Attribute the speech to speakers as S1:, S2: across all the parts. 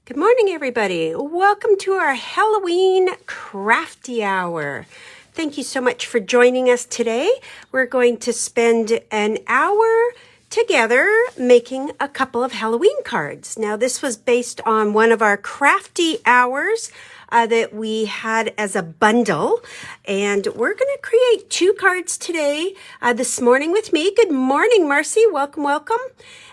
S1: Good morning, everybody. Welcome to our Halloween Crafty Hour. Thank you so much for joining us today. We're going to spend an hour together making a couple of Halloween cards. Now, this was based on one of our Crafty Hours that we had as a bundle. And we're going to create 2 cards today, this morning with me. Good morning, Marcy. Welcome, welcome.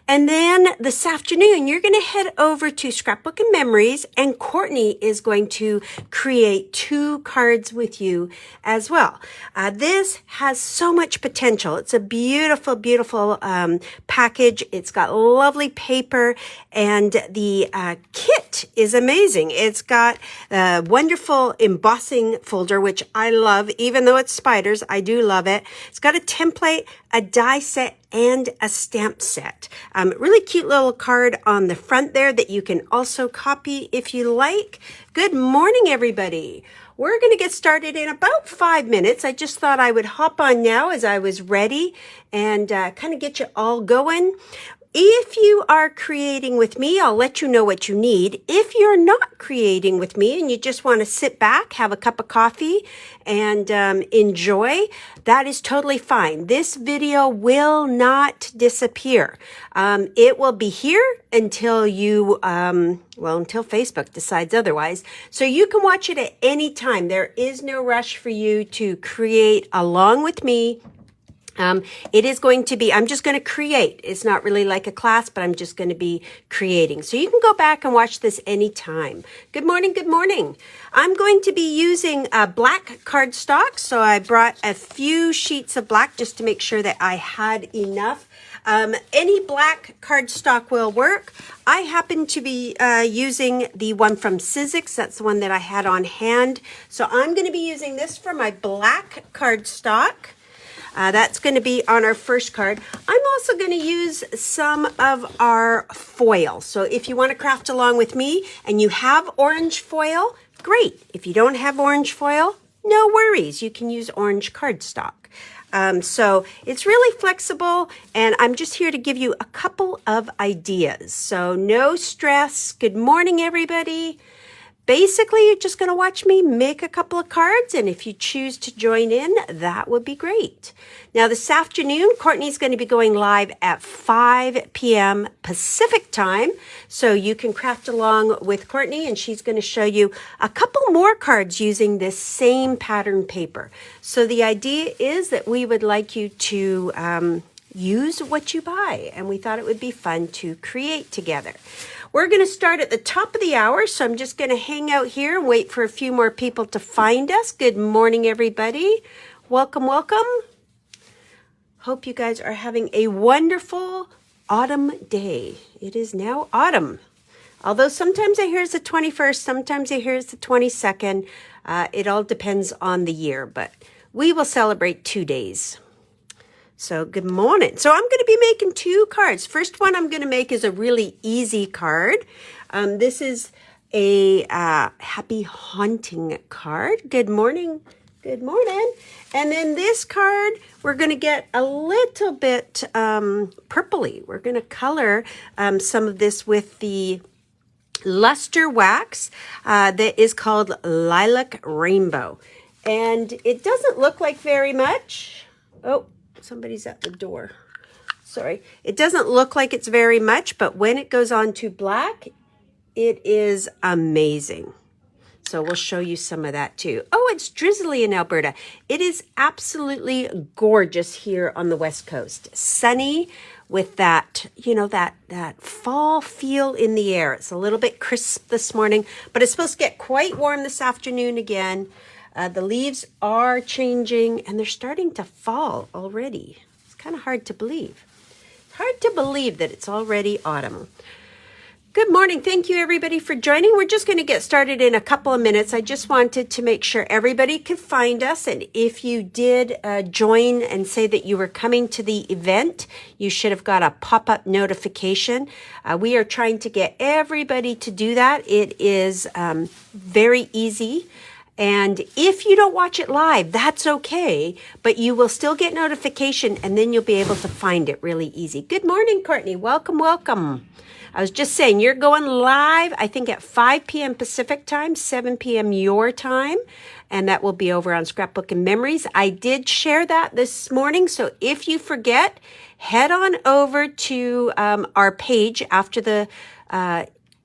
S1: And then this afternoon, you're going to head over to Scrapbook and Memories, and Courtney is going to create 2 cards with you as well. This has so much potential. It's a beautiful, beautiful package. It's got lovely paper, and the kit is amazing. It's got a wonderful embossing folder, which I love. Even though it's spiders, I do love it. It's got a template, a die set, and a stamp set. Really cute little card on the front there that you can also copy if you like. Good morning, everybody. We're going to get started in about 5 minutes. I just thought I would hop on now as I was ready and kind of get you all going. If you are creating with me, I'll let you know what you need. If you're not creating with me and you just want to sit back, have a cup of coffee, and enjoy, that is totally fine. This video will not disappear. It will be here until you, until Facebook decides otherwise. So you can watch it at any time. There is no rush for you to create along with me. It is going to be, I'm just going to create. It's not really like a class, but I'm just going to be creating. So you can go back and watch this anytime. Good morning. Good morning. I'm going to be using black cardstock. So I brought a few sheets of black just to make sure that I had enough. Any black cardstock will work. I happen to be using the one from Sizzix. That's the one that I had on hand. So I'm going to be using this for my black cardstock. That's going to be on our first card. I'm also going to use some of our foil. So if you want to craft along with me and you have orange foil, great. If you don't have orange foil, no worries. You can use orange cardstock. So it's really flexible, and I'm just here to give you a couple of ideas. So no stress. Good morning, everybody. Basically, you're just going to watch me make a couple of cards, and if you choose to join in, that would be great. Now, this afternoon, Courtney's going to be going live at 5 p.m. Pacific time, so you can craft along with Courtney, and she's going to show you a couple more cards using this same pattern paper. So the idea is that we would like you to use what you buy, and we thought it would be fun to create together. We're going to start at the top of the hour, so I'm just going to hang out here and wait for a few more people to find us. Good morning, everybody. Welcome, welcome. Hope you guys are having a wonderful autumn day. It is now autumn. Although sometimes I hear it's the 21st, sometimes I hear it's the 22nd. It all depends on the year, but we will celebrate 2 days. So good morning. So I'm going to be making 2 cards. First one I'm going to make is a really easy card. This is a happy haunting card. Good morning. Good morning. And then this card, we're going to get a little bit purpley. We're going to color some of this with the luster wax that is called Lilac Rainbow. And it doesn't look like very much. Oh, somebody's at the door. Sorry. It doesn't look like it's very much, but when it goes on to black, it is amazing. So we'll show you some of that too. Oh, it's drizzly in Alberta. It is absolutely gorgeous here on the West Coast. Sunny with that, that fall feel in the air. It's a little bit crisp this morning, but it's supposed to get quite warm this afternoon again. The leaves are changing, and they're starting to fall already. It's kind of hard to believe. Hard to believe that it's already autumn. Good morning. Thank you, everybody, for joining. We're just going to get started in a couple of minutes. I just wanted to make sure everybody could find us. And if you did join and say that you were coming to the event, you should have got a pop-up notification. We are trying to get everybody to do that. It is very easy. And if you don't watch it live, that's okay, but you will still get notification, and then you'll be able to find it really easy. Good morning, Courtney. Welcome, welcome. I was just saying, you're going live, I think at 5 p.m. Pacific time, 7 p.m. your time. And that will be over on Scrapbook and Memories. I did share that this morning. So if you forget, head on over to our page after the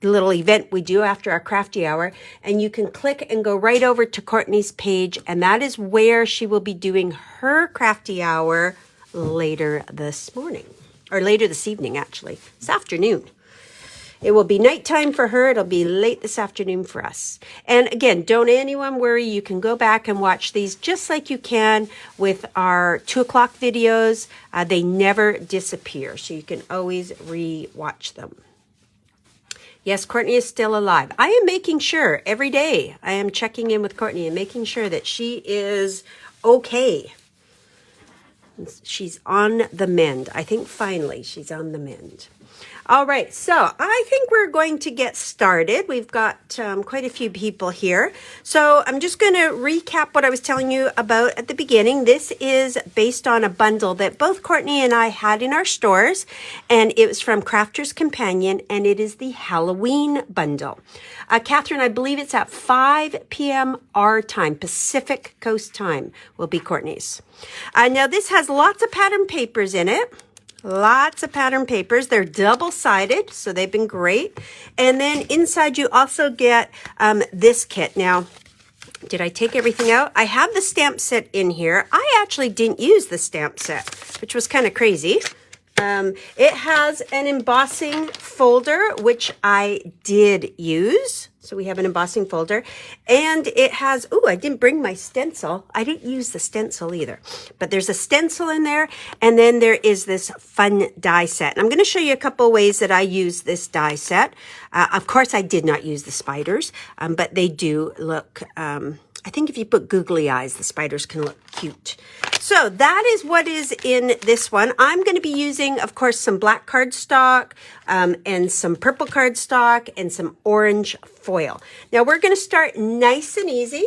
S1: little event we do after our Crafty Hour. And you can click and go right over to Courtney's page. And that is where she will be doing her Crafty Hour later this morning. Or later this evening, actually. This afternoon. It will be nighttime for her. It'll be late this afternoon for us. And again, don't anyone worry. You can go back and watch these just like you can with our 2 o'clock videos. They never disappear, so you can always re-watch them. Yes, Courtney is still alive. I am making sure every day I am checking in with Courtney and making sure that she is okay. She's on the mend. I think finally she's on the mend. All right, so I think we're going to get started. We've got quite a few people here. So I'm just going to recap what I was telling you about at the beginning. This is based on a bundle that both Courtney and I had in our stores, and it was from Crafter's Companion, and it is the Halloween bundle. Catherine, I believe it's at 5 p.m. our time, Pacific Coast time will be Courtney's. Now, this has lots of pattern papers in it. Lots of pattern papers. They're double-sided, so they've been great. And then inside you also get this kit. Now, did I take everything out? I have the stamp set in here. I actually didn't use the stamp set, which was kind of crazy. It has an embossing folder, which I did use. So we have an embossing folder. And it has, oh, I didn't bring my stencil. I didn't use the stencil either. But there's a stencil in there. And then there is this fun die set. And I'm going to show you a couple of ways that I use this die set. Of course, I did not use the spiders, but they do look, I think if you put googly eyes, the spiders can look cute. So that is what is in this one. I'm going to be using, of course, some black cardstock and some purple cardstock and some orange foil. Now we're going to start nice and easy.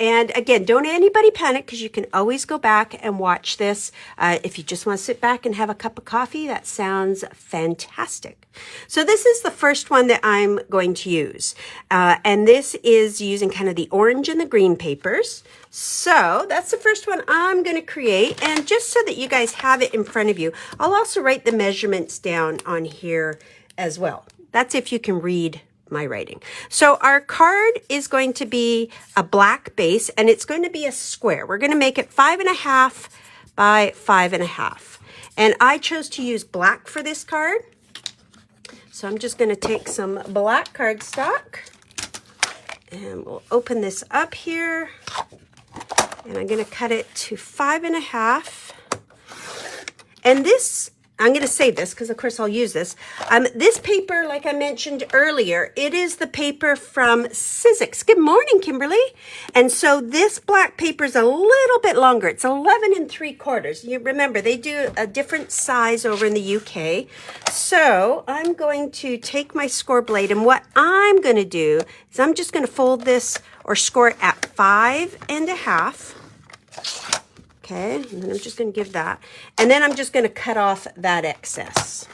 S1: And again, don't anybody panic because you can always go back and watch this. If you just want to sit back and have a cup of coffee, that sounds fantastic. So this is the first one that I'm going to use. And this is using kind of the orange and the green papers. So that's the first one I'm going to create. And just so that you guys have it in front of you, I'll also write the measurements down on here as well. That's if you can read my writing. So our card is going to be a black base and it's going to be a square. We're going to make it 5.5 by 5.5. And I chose to use black for this card. So I'm just going to take some black cardstock and we'll open this up here. And I'm going to cut it to 5.5. And this, I'm going to save this because, of course, I'll use this. This paper, like I mentioned earlier, it is the paper from Sizzix. Good morning, Kimberly. And so this black paper is a little bit longer. It's 11 3/4. You remember, they do a different size over in the UK. So I'm going to take my score blade, and what I'm going to do is I'm just going to fold this or score it at 5.5. Okay, and then I'm just going to give that. And then I'm just going to cut off that excess.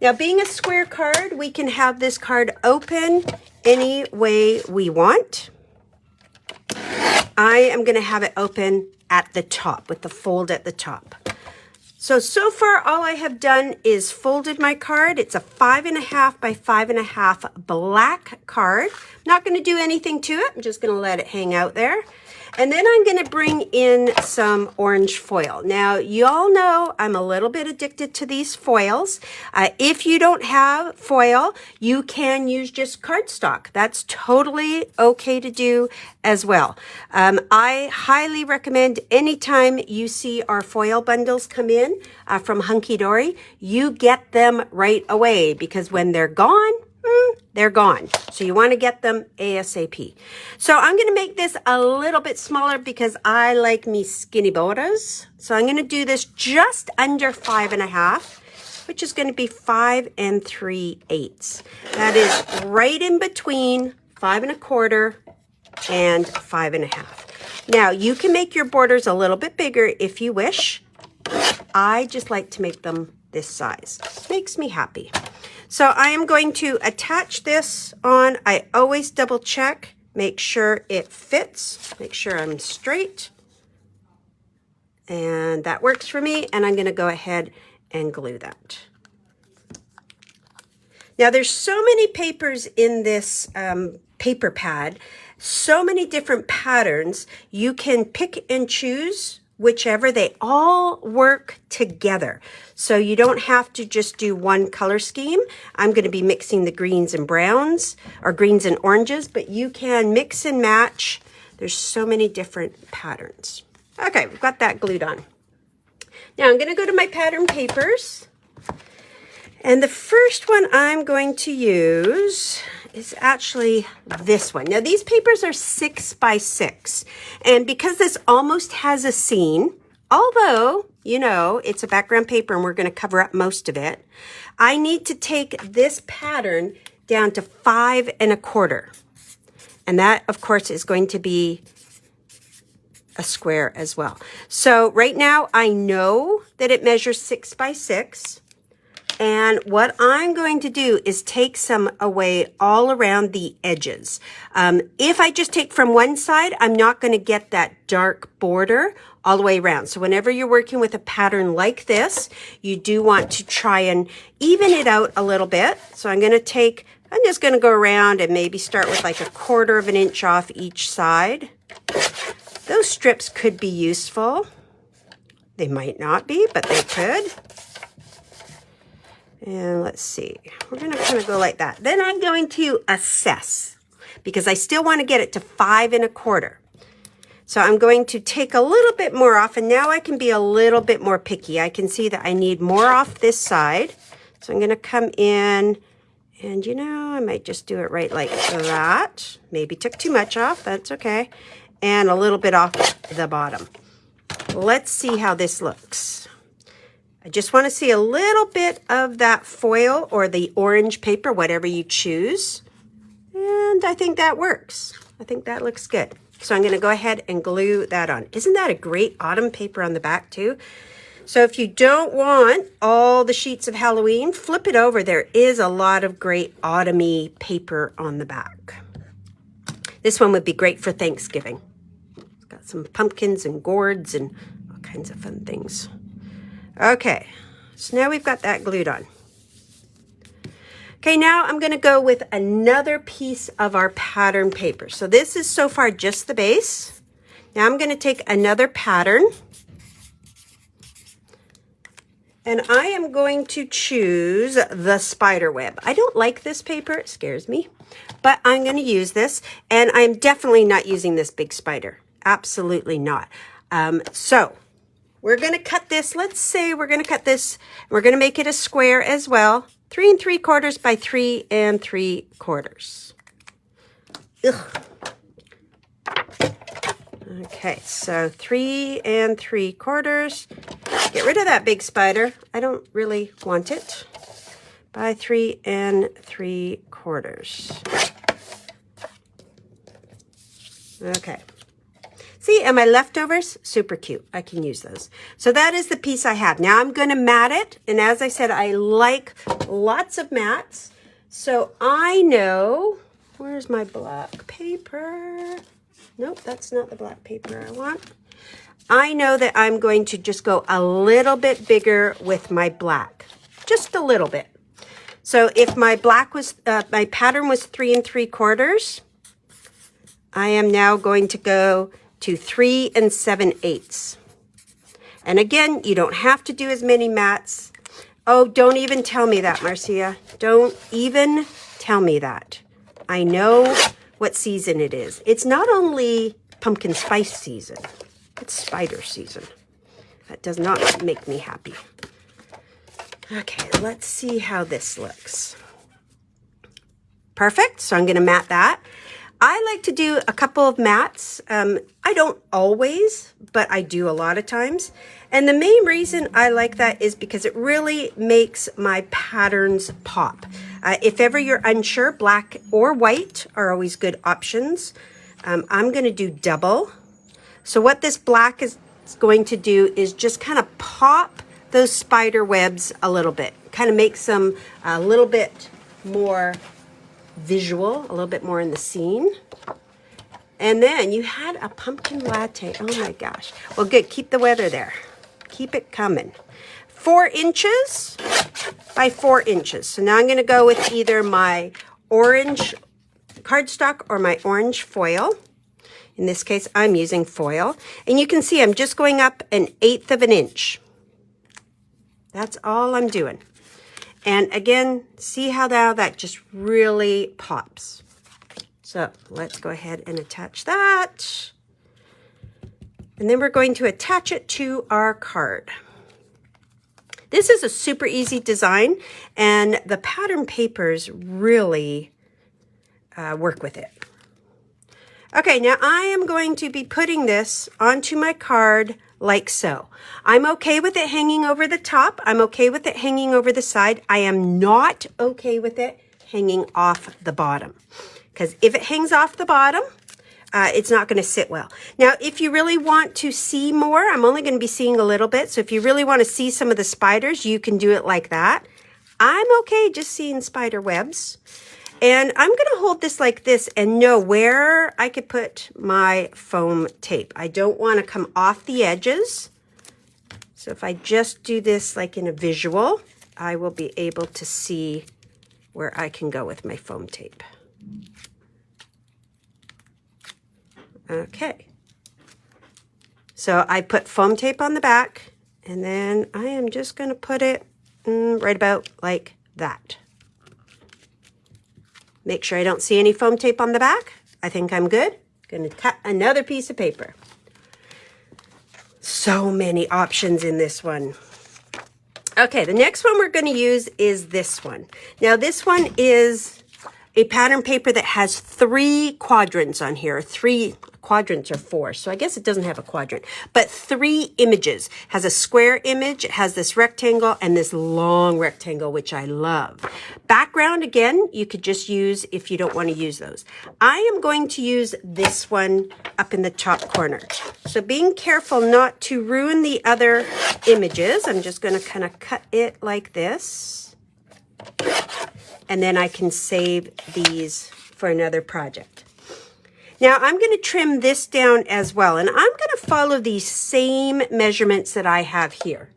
S1: Now, being a square card, we can have this card open any way we want. I am going to have it open at the top with the fold at the top. So far, all I have done is folded my card. It's a 5.5 by 5.5 black card. I'm not going to do anything to it. I'm just going to let it hang out there. And then I'm going to bring in some orange foil. Now, you all know I'm a little bit addicted to these foils. If you don't have foil, you can use just cardstock. That's totally okay to do as well. I highly recommend anytime you see our foil bundles come in from Hunky Dory, you get them right away because when they're gone, they're gone. So you want to get them ASAP. So I'm going to make this a little bit smaller because I like me skinny borders. So I'm going to do this just under 5.5, which is going to be 5 3/8. That is right in between 5 1/4 and 5.5. Now you can make your borders a little bit bigger if you wish. I just like to make them this size. Makes me happy. So I am going to attach this on. I always double check, make sure it fits, make sure I'm straight. And that works for me. And I'm going to go ahead and glue that. Now there's so many papers in this paper pad, so many different patterns. You can pick and choose whichever. They all work together. So you don't have to just do one color scheme. I'm going to be mixing the greens and browns, or greens and oranges, but you can mix and match. There's so many different patterns. Okay, we've got that glued on. Now I'm going to go to my pattern papers. And the first one I'm going to use is actually this one. Now these papers are 6 by 6. And because this almost has a seam, although, you know, it's a background paper and we're going to cover up most of it, I need to take this pattern down to 5 1/4. And that, of course, is going to be a square as well. So right now I know that it measures 6 by 6. And what I'm going to do is take some away all around the edges. If I just take from one side, I'm not going to get that dark border all the way around. So whenever you're working with a pattern like this, you do want to try and even it out a little bit. So I'm just going to go around and maybe start with like 1/4 of an inch off each side. Those strips could be useful. They might not be, but they could. And let's see, we're going to kind of go like that. Then I'm going to assess because I still want to get it to 5 1/4. So I'm going to take a little bit more off, and now I can be a little bit more picky. I can see that I need more off this side. So I'm going to come in and, you know, I might just do it right like that. Maybe took too much off. That's okay. And a little bit off the bottom. Let's see how this looks. I just want to see a little bit of that foil or the orange paper, whatever you choose. And I think that works. I think that looks good. So I'm going to go ahead and glue that on. Isn't that a great autumn paper on the back too? So if you don't want all the sheets of Halloween, flip it over. There is a lot of great autumny paper on the back. This one would be great for Thanksgiving. It's got some pumpkins and gourds and all kinds of fun things. Okay, so now we've got that glued on. Okay, now I'm going to go with another piece of our pattern paper. So this is so far just the base. Now I'm going to take another pattern. And I am going to choose the spider web. I don't like this paper, it scares me. But I'm going to use this, and I'm definitely not using this big spider. Absolutely not. So we're going to cut this. Let's say we're going to cut this. We're going to make it a square as well. 3 3/4 by 3 3/4. Ugh. Okay, so 3 3/4. Get rid of that big spider. I don't really want it. By 3 3/4. Okay. See, and my leftovers, super cute. I can use those. So that is the piece I have. Now I'm going to mat it. And as I said, I like lots of mats. So I know, where's my black paper? Nope, that's not the black paper I want. I know that I'm going to just go a little bit bigger with my black. Just a little bit. So if my black was, my pattern was 3 3/4, I am now going to go to 3 7/8. And again, you don't have to do as many mats. Oh, don't even tell me that, Marcia. Don't even tell me that. I know what season it is. It's not only pumpkin spice season, it's spider season. That does not make me happy. Okay, let's see how this looks. Perfect, so I'm gonna mat that. I like to do a couple of mats. I don't always, but I do a lot of times. And the main reason I like that is because it really makes my patterns pop. If ever you're unsure, black or white are always good options. I'm going to do double. So what this black is going to do is just kind of pop those spider webs a little bit. Kind of makes them a little bit more visual, a little bit more in the scene. And then you had a pumpkin latte. Oh my gosh. Well, good. Keep the weather there. Keep it coming. 4 inches by 4 inches. So now I'm going to go with either my orange cardstock or my orange foil. In this case, I'm using foil. And you can see I'm just going up 1/8 of an inch. That's all I'm doing. And again, see how now that just really pops. So let's go ahead and attach that. And then we're going to attach it to our card. This is a super easy design, and the pattern papers really work with it. Okay, now I am going to be putting this onto my card like so. I'm okay with it hanging over the top. I'm okay with it hanging over the side. I am not okay with it hanging off the bottom, because if it hangs off the bottom, it's not going to sit well. Now, if you really want to see more, I'm only going to be seeing a little bit. So if you really want to see some of the spiders, you can do it like that. I'm okay just seeing spider webs. And I'm going to hold this like this and know where I could put my foam tape. I don't want to come off the edges. So if I just do this like in a visual, I will be able to see where I can go with my foam tape. Okay. So I put foam tape on the back, and then I am just going to put it right about like that. Make sure I don't see any foam tape on the back. I think I'm good. Going to cut another piece of paper. So many options in this one. Okay, the next one we're going to use is this one. Now this one is a pattern paper that has 3 quadrants on here. 3 quadrants or 4, so I guess it doesn't have a quadrant, but 3 images. Has a square image, it has this rectangle, and this long rectangle, which I love. Background, again, you could just use if you don't want to use those. I am going to use this one up in the top corner. So being careful not to ruin the other images, I'm just going to kind of cut it like this. And then I can save these for another project. Now I'm going to trim this down as well, and I'm going to follow these same measurements that I have here.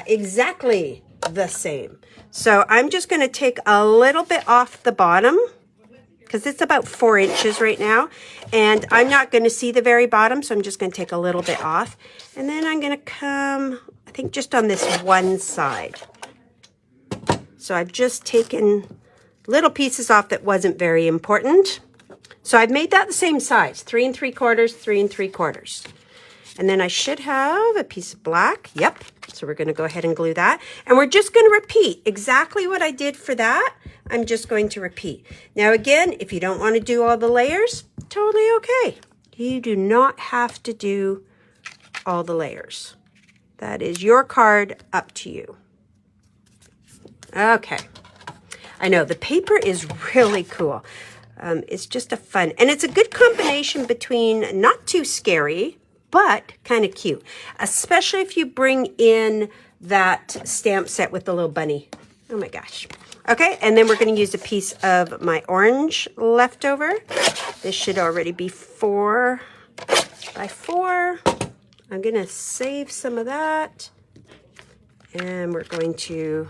S1: Exactly the same. So I'm just going to take a little bit off the bottom, because it's about 4 inches right now, and I'm not going to see the very bottom, so I'm just going to take a little bit off. And then I'm going to come, I think, just on this one side. So I've just taken little pieces off that wasn't very important. So I've made that the same size, 3 3/4, 3 3/4. And then I should have a piece of black. Yep. So we're going to go ahead and glue that. And we're just going to repeat exactly what I did for that. I'm just going to repeat. Now again, if you don't want to do all the layers, totally okay. You do not have to do all the layers. That is your card, up to you. Okay. I know the paper is really cool. It's just a fun, and it's a good combination between not too scary, but kind of cute, especially if you bring in that stamp set with the little bunny. Oh my gosh. Okay, and then we're going to use a piece of my orange leftover. This should already be 4 by 4. I'm going to save some of that, and we're going to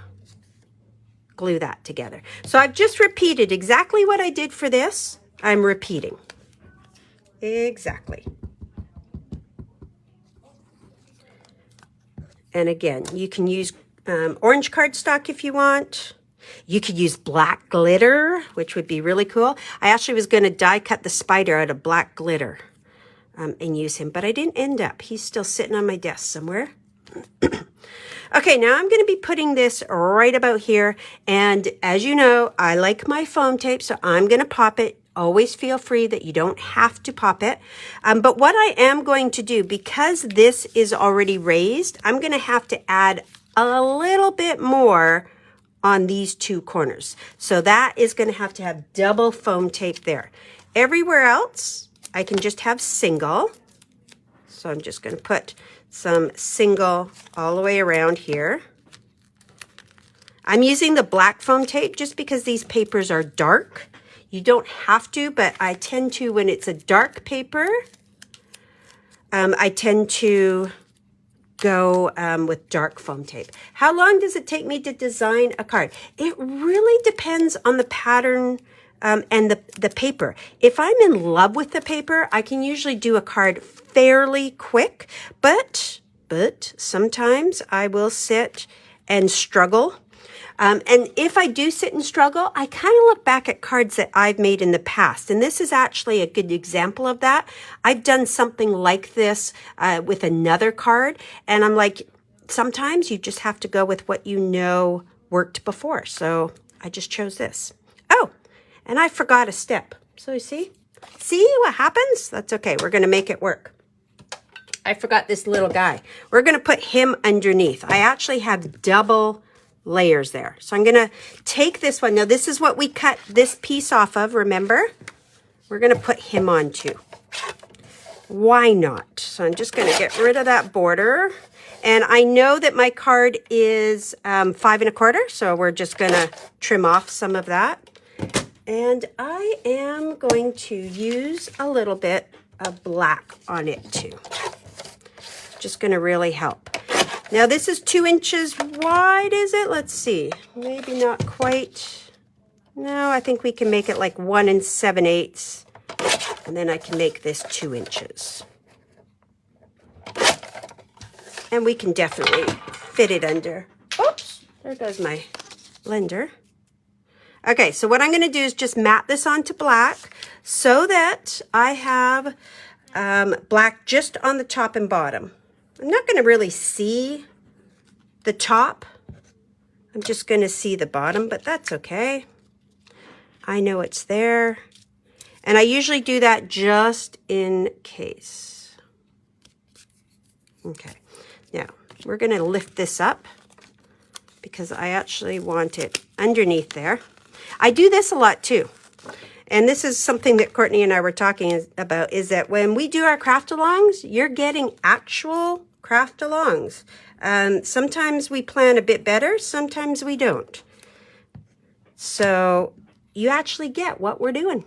S1: glue that together. So I've just repeated exactly what I did for this. I'm repeating. Exactly. And again, you can use orange cardstock if you want. You could use black glitter, which would be really cool. I actually was going to die cut the spider out of black glitter and use him, but I didn't end up. He's still sitting on my desk somewhere. Okay, now I'm going to be putting this right about here. And as you know, I like my foam tape, so I'm going to pop it. Always feel free that you don't have to pop it. But what I am going to do, because this is already raised, I'm going to have to add a little bit more on these 2 corners. So that is going to have double foam tape there. Everywhere else, I can just have single. So I'm just going to put some single all the way around here. I'm using the black foam tape just because these papers are dark. You don't have to, but I tend to when it's a dark paper. I tend to go with dark foam tape. How long does it take me to design a card? It really depends on the pattern and the paper. If I'm in love with the paper, I can usually do a card fairly quick, but sometimes I will sit and struggle. And if I do sit and struggle, I kind of look back at cards that I've made in the past. And this is actually a good example of that. I've done something like this with another card. And I'm like, sometimes you just have to go with what you know worked before. So I just chose this. Oh, and I forgot a step. So you see what happens? That's okay. We're going to make it work. I forgot this little guy. We're going to put him underneath. I actually have double layers there. So I'm going to take this one. Now this is what we cut this piece off of, remember? We're going to put him on too. Why not? So I'm just going to get rid of that border. And I know that my card is 5 1/4, so we're just going to trim off some of that. And I am going to use a little bit of black on it too. Just going to really help. Now this is 2 inches wide, is it? Let's see. Maybe not quite. No, I think we can make it like 1 7/8. And then I can make this 2 inches. And we can definitely fit it under. Oops, there goes my blender. Okay, so what I'm going to do is just mat this onto black so that I have black just on the top and bottom. I'm not going to really see the top. I'm just going to see the bottom, but that's okay. I know it's there. And I usually do that just in case. Okay, now we're going to lift this up because I actually want it underneath there. I do this a lot too. And this is something that Courtney and I were talking about, is that when we do our craft alongs, you're getting actual craft alongs. Sometimes we plan a bit better, sometimes we don't. So you actually get what we're doing.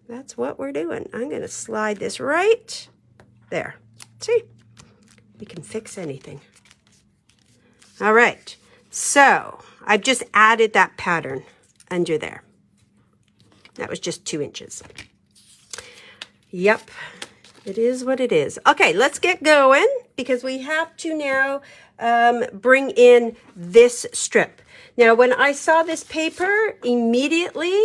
S1: That's what we're doing. I'm going to slide this right there. See? We can fix anything. All right. So I've just added that pattern under there. That was just 2 inches. Yep, it is what it is. Okay, let's get going because we have to now bring in this strip. Now, when I saw this paper, immediately,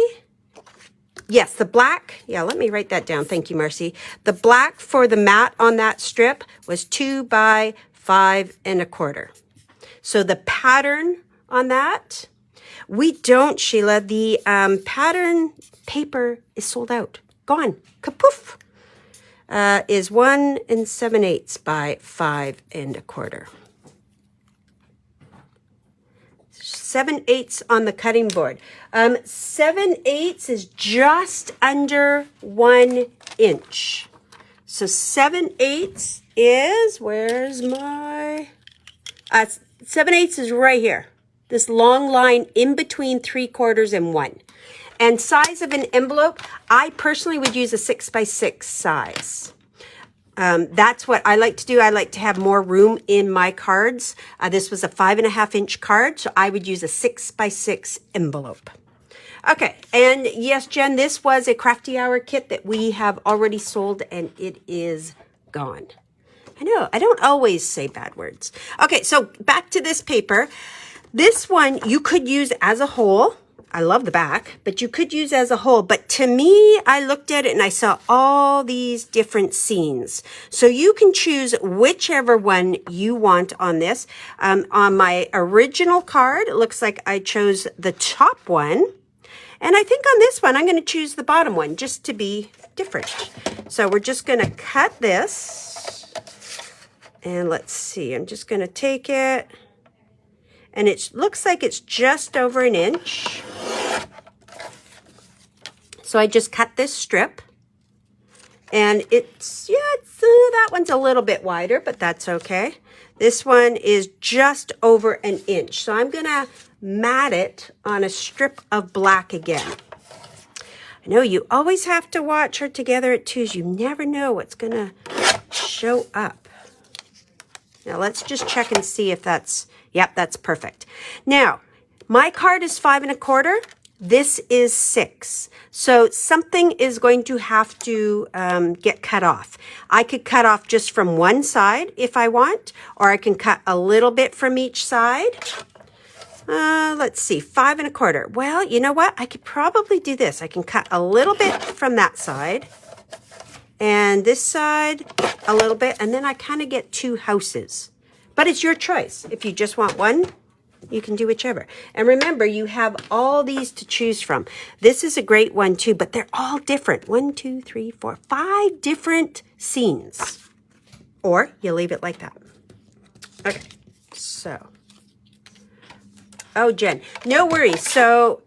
S1: yes, the black, yeah, let me write that down. Thank you, Marcy. The black for the mat on that strip was 2 by 5 1/4. So the pattern on that, we don't, Sheila. The pattern paper is sold out. Gone. Kapoof. Is 1 7/8 by 5 1/4. 7/8 on the cutting board. 7/8 is just under 1 inch. So 7/8 is, where's my, 7/8 is right here. This long line in between 3/4 and 1. And size of an envelope, I personally would use a 6 by 6 size. That's what I like to do. I like to have more room in my cards. This was a 5 1/2 inch card, so I would use a 6 by 6 envelope. Okay, and yes, Jen, this was a Crafty Hour kit that we have already sold, and it is gone. I know, I don't always say bad words. Okay, so back to this paper. This one you could use as a whole. I love the back, but you could use as a whole. But to me, I looked at it and I saw all these different scenes. So you can choose whichever one you want on this. On my original card, it looks like I chose the top one. And I think on this one, I'm going to choose the bottom one just to be different. So we're just going to cut this. And let's see, I'm just going to take it. And it looks like it's just over 1 inch. So I just cut this strip. And that one's a little bit wider, but that's okay. This one is just over an inch. So I'm gonna mat it on a strip of black again. I know you always have to watch her together at twos. You never know what's gonna show up. Now let's just check and see if that's, yep, that's perfect. Now, my card is 5 1/4. This is 6. So something is going to have to get cut off. I could cut off just from one side if I want, or I can cut a little bit from each side. Let's see, 5 1/4. Well, you know what? I could probably do this. I can cut a little bit from that side and this side a little bit, and then I kind of get 2 houses. But it's your choice. If you just want one, you can do whichever. And remember, you have all these to choose from. This is a great one too, but they're all different. 1, 2, 3, 4, 5 different scenes. Or you leave it like that. Okay, so. Oh, Jen, no worries. So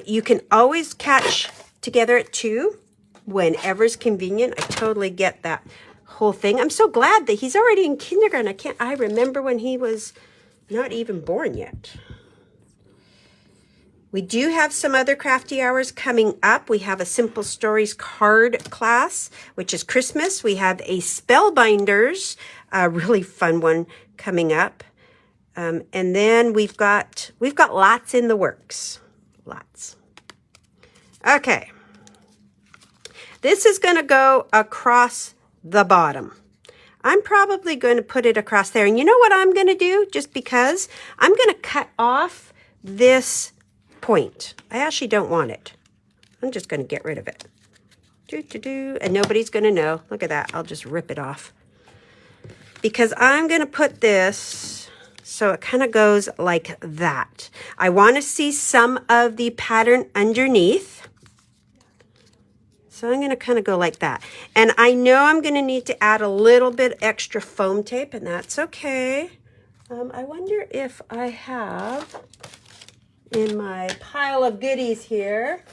S1: you can always catch together at 2 whenever's convenient. I totally get that whole thing. I'm so glad that he's already in kindergarten. I remember when he was not even born yet. We do have some other crafty hours coming up. We have a Simple Stories card class, which is Christmas. We have a Spellbinders, a really fun one coming up. And then we've got lots in the works. Lots. Okay. This is going to go across the bottom. I'm probably going to put it across there. And you know what I'm going to do? Just because I'm going to cut off this point. I actually don't want it. I'm just going to get rid of it. And nobody's going to know. Look at that. I'll just rip it off. Because I'm going to put this so it kind of goes like that. I want to see some of the pattern underneath. So I'm going to kind of go like that. And I know I'm going to need to add a little bit extra foam tape, and that's okay. I wonder if I have in my pile of goodies here.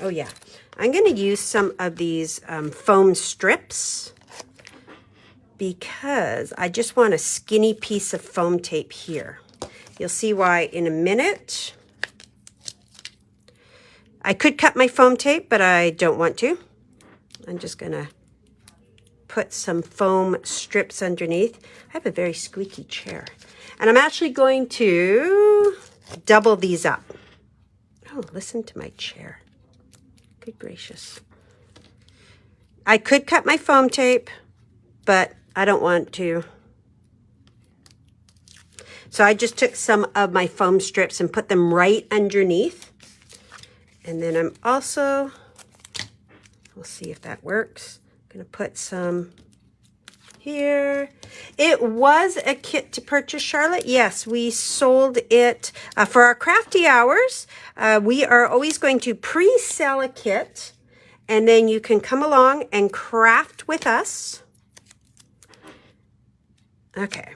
S1: Oh yeah, I'm going to use some of these foam strips because I just want a skinny piece of foam tape here. You'll see why in a minute. I could cut my foam tape, but I don't want to. I'm just going to put some foam strips underneath. I have a very squeaky chair. And I'm actually going to double these up. Oh, listen to my chair. Good gracious. I could cut my foam tape, but I don't want to. So I just took some of my foam strips and put them right underneath. And then I'm also, we'll see if that works. I'm going to put some here. It was a kit to purchase, Charlotte. Yes, we sold it for our crafty hours. We are always going to pre-sell a kit, and then you can come along and craft with us. Okay.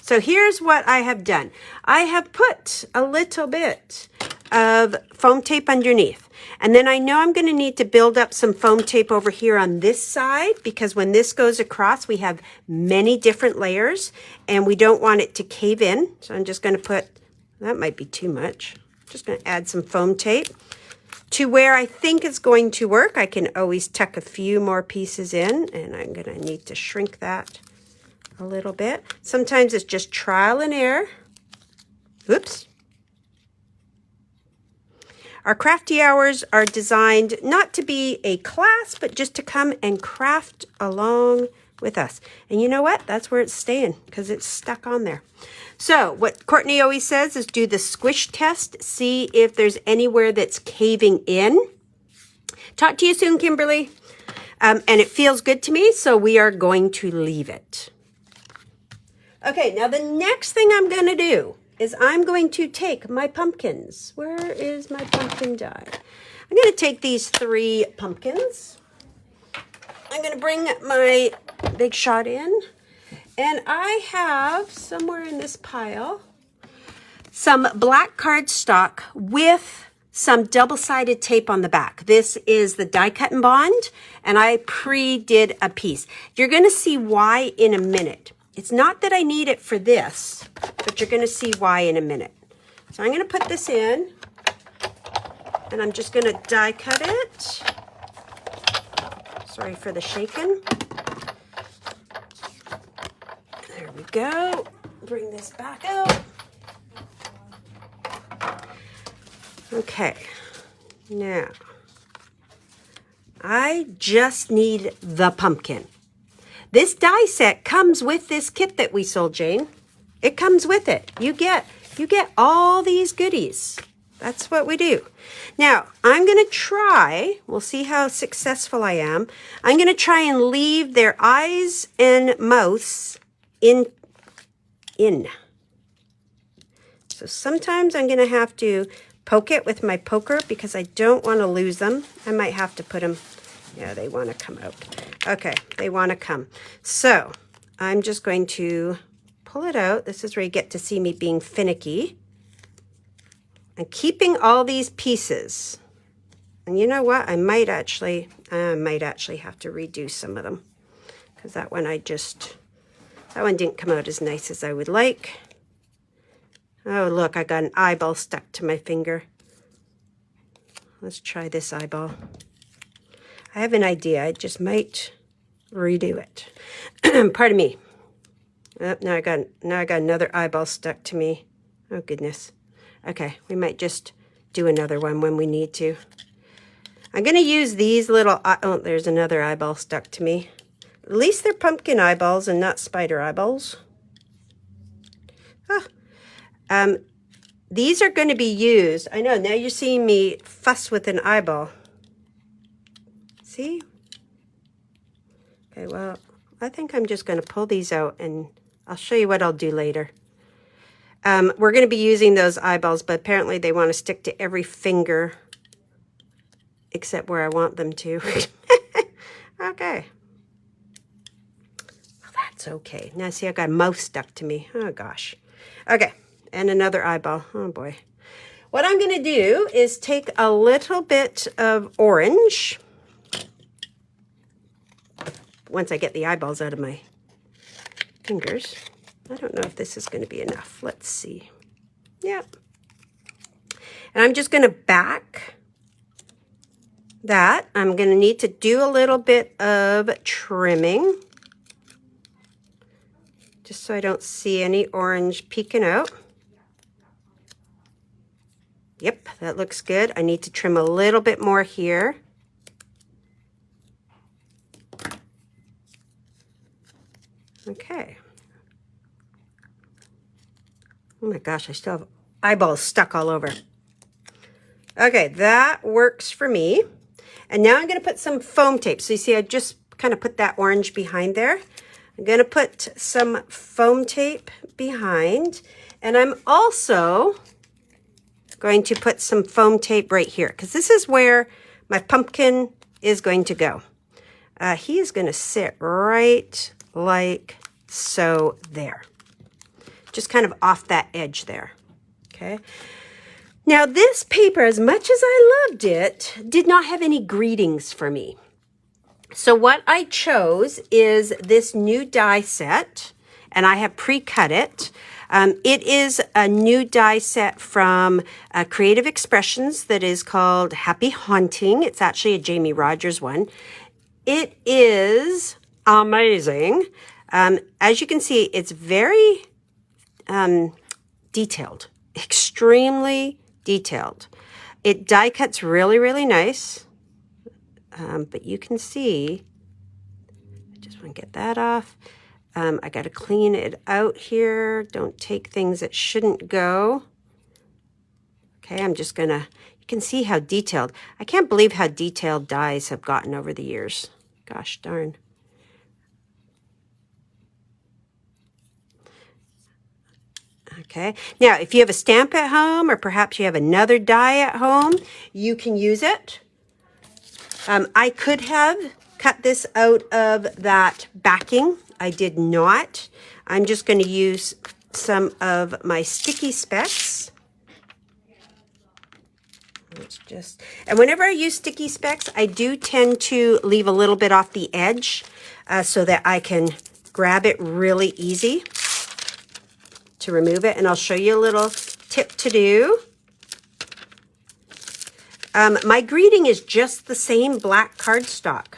S1: So here's what I have done. I have put a little bit of foam tape underneath. And then I know I'm going to need to build up some foam tape over here on this side, because when this goes across, we have many different layers and we don't want it to cave in. So I'm just going to put, that might be too much. Just going to add some foam tape to where I think it's going to work. I can always tuck a few more pieces in, and I'm going to need to shrink that a little bit. Sometimes it's just trial and error. Oops. Our crafty hours are designed not to be a class, but just to come and craft along with us. And you know what? That's where it's staying, because it's stuck on there. So what Courtney always says is do the squish test. See if there's anywhere that's caving in. Talk to you soon, Kimberly. And it feels good to me, so we are going to leave it. Okay, now the next thing I'm going to do is I'm going to take my pumpkins. Where is my pumpkin die? I'm going to take these 3 pumpkins. I'm going to bring my Big Shot in. And I have, somewhere in this pile, some black cardstock with some double-sided tape on the back. This is the die cut and bond, and I pre-did a piece. You're going to see why in a minute. It's not that I need it for this, but you're going to see why in a minute. So I'm going to put this in, and I'm just going to die cut it. Sorry for the shaking. There we go. Bring this back out. Okay, now I just need the pumpkin. This die set comes with this kit that we sold, Jane. It comes with it. You get all these goodies. That's what we do. Now, I'm going to try, we'll see how successful I am. I'm going to try and leave their eyes and mouths in. So sometimes I'm going to have to poke it with my poker because I don't want to lose them. I might have to put them, yeah, they want to come out. Okay, they want to come. So I'm just going to pull it out. This is where you get to see me being finicky. And keeping all these pieces. And you know what? I might actually have to redo some of them. Because that one didn't come out as nice as I would like. Oh, look, I got an eyeball stuck to my finger. Let's try this eyeball. I have an idea. I just might redo it. Pardon me. Oh, now I got another eyeball stuck to me. Oh, goodness. Okay, we might just do another one when we need to. I'm going to use these little... oh, there's another eyeball stuck to me. At least they're pumpkin eyeballs and not spider eyeballs. Ah. These are going to be used. I know, now you're seeing me fuss with an eyeball. See? Okay, well, I think I'm just going to pull these out and I'll show you what I'll do later. We're going to be using those eyeballs, but apparently they want to stick to every finger except where I want them to. Okay. Well, that's okay. Now, see, I got a mouth stuck to me. Oh, gosh. Okay, and another eyeball. Oh, boy. What I'm going to do is take a little bit of orange. Once I get the eyeballs out of my fingers. I don't know if this is going to be enough. Let's see. Yeah. And I'm just going to back that. I'm going to need to do a little bit of trimming. Just so I don't see any orange peeking out. Yep, that looks good. I need to trim a little bit more here. Okay. Oh my gosh, I still have eyeballs stuck all over. Okay, that works for me. And now I'm going to put some foam tape. So you see, I just kind of put that orange behind there. I'm going to put some foam tape behind. And I'm also going to put some foam tape right here, because this is where my pumpkin is going to go. He is going to sit right like so there. Just kind of off that edge there, okay? Now this paper, as much as I loved it, did not have any greetings for me. So what I chose is this new die set, and I have pre-cut it. It is a new die set from Creative Expressions that is called Happy Haunting. It's actually a Jamie Rogers one. It is amazing. As you can see, it's very... detailed, extremely detailed. It die cuts really, really nice. But you can see, I just want to get that off. I got to clean it out here. Don't take things that shouldn't go. Okay, I'm just going to, you can see how detailed. I can't believe how detailed dies have gotten over the years. Gosh darn. Okay, now if you have a stamp at home or perhaps you have another die at home, you can use it. I could have cut this out of that backing. I did not. I'm just going to use some of my sticky specs. It's just, and whenever I use sticky specs, I do tend to leave a little bit off the edge so that I can grab it really easy to remove it. And I'll show you a little tip to do. My greeting is just the same black cardstock.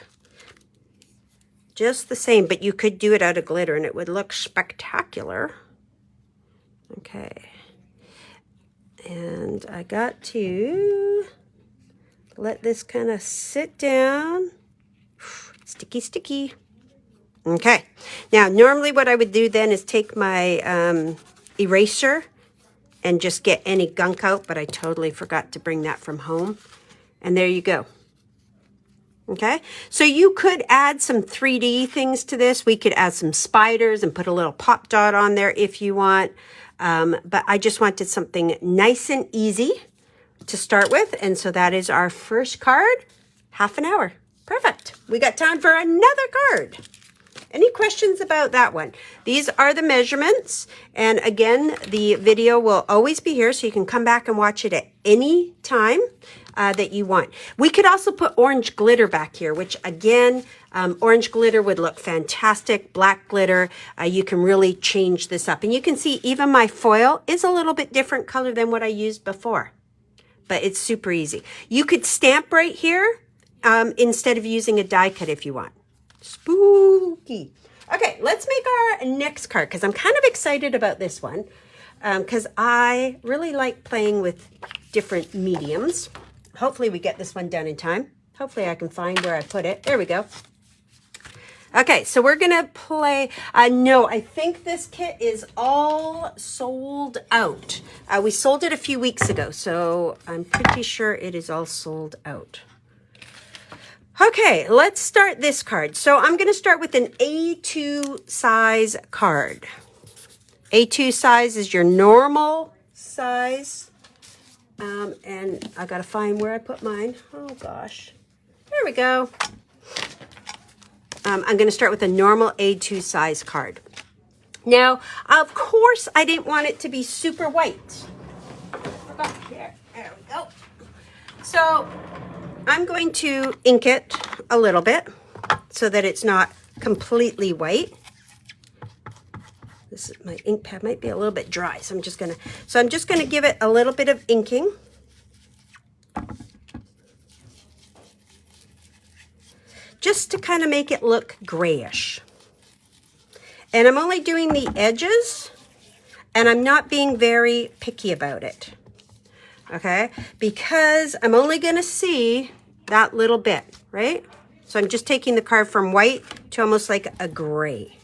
S1: Just the same, but you could do it out of glitter and it would look spectacular. Okay. And I got to let this kind of sit down. Sticky, sticky. Okay. Now, normally what I would do then is take my eraser and just get any gunk out, but I totally forgot to bring that from home. And there you go. Okay, so you could add some 3D things to this. We could add some spiders and put a little pop dot on there if you want. But I just wanted something nice and easy to start with. And so that is our first card, half an hour. Perfect. We got time for another card. Any questions about that one? These are the measurements. And again, the video will always be here, so you can come back and watch it at any time that you want. We could also put orange glitter back here, which again, orange glitter would look fantastic. Black glitter, you can really change this up. And you can see even my foil is a little bit different color than what I used before. But it's super easy. You could stamp right here instead of using a die cut if you want. Spooky. Okay, let's make our next card because I'm kind of excited about this one because I really like playing with different mediums. Hopefully we get this one done in time. Hopefully I can find where I put it. There we go. Okay, so we're going to play. No, I think this kit is all sold out. We sold it a few weeks ago, so I'm pretty sure it is all sold out. Okay, let's start this card. So I'm going to start with an A2 size card. A2 size is your normal size. And I got to find where I put mine. Oh, gosh. There we go. I'm going to start with a normal A2 size card. Now, of course, I didn't want it to be super white. There we go. So I'm going to ink it a little bit so that it's not completely white. This is my ink pad might be a little bit dry, so I'm just gonna give it a little bit of inking. Just to kind of make it look grayish. And I'm only doing the edges, and I'm not being very picky about it. Okay? Because I'm only gonna see that little bit, right? So I'm just taking the card from white to almost like a gray.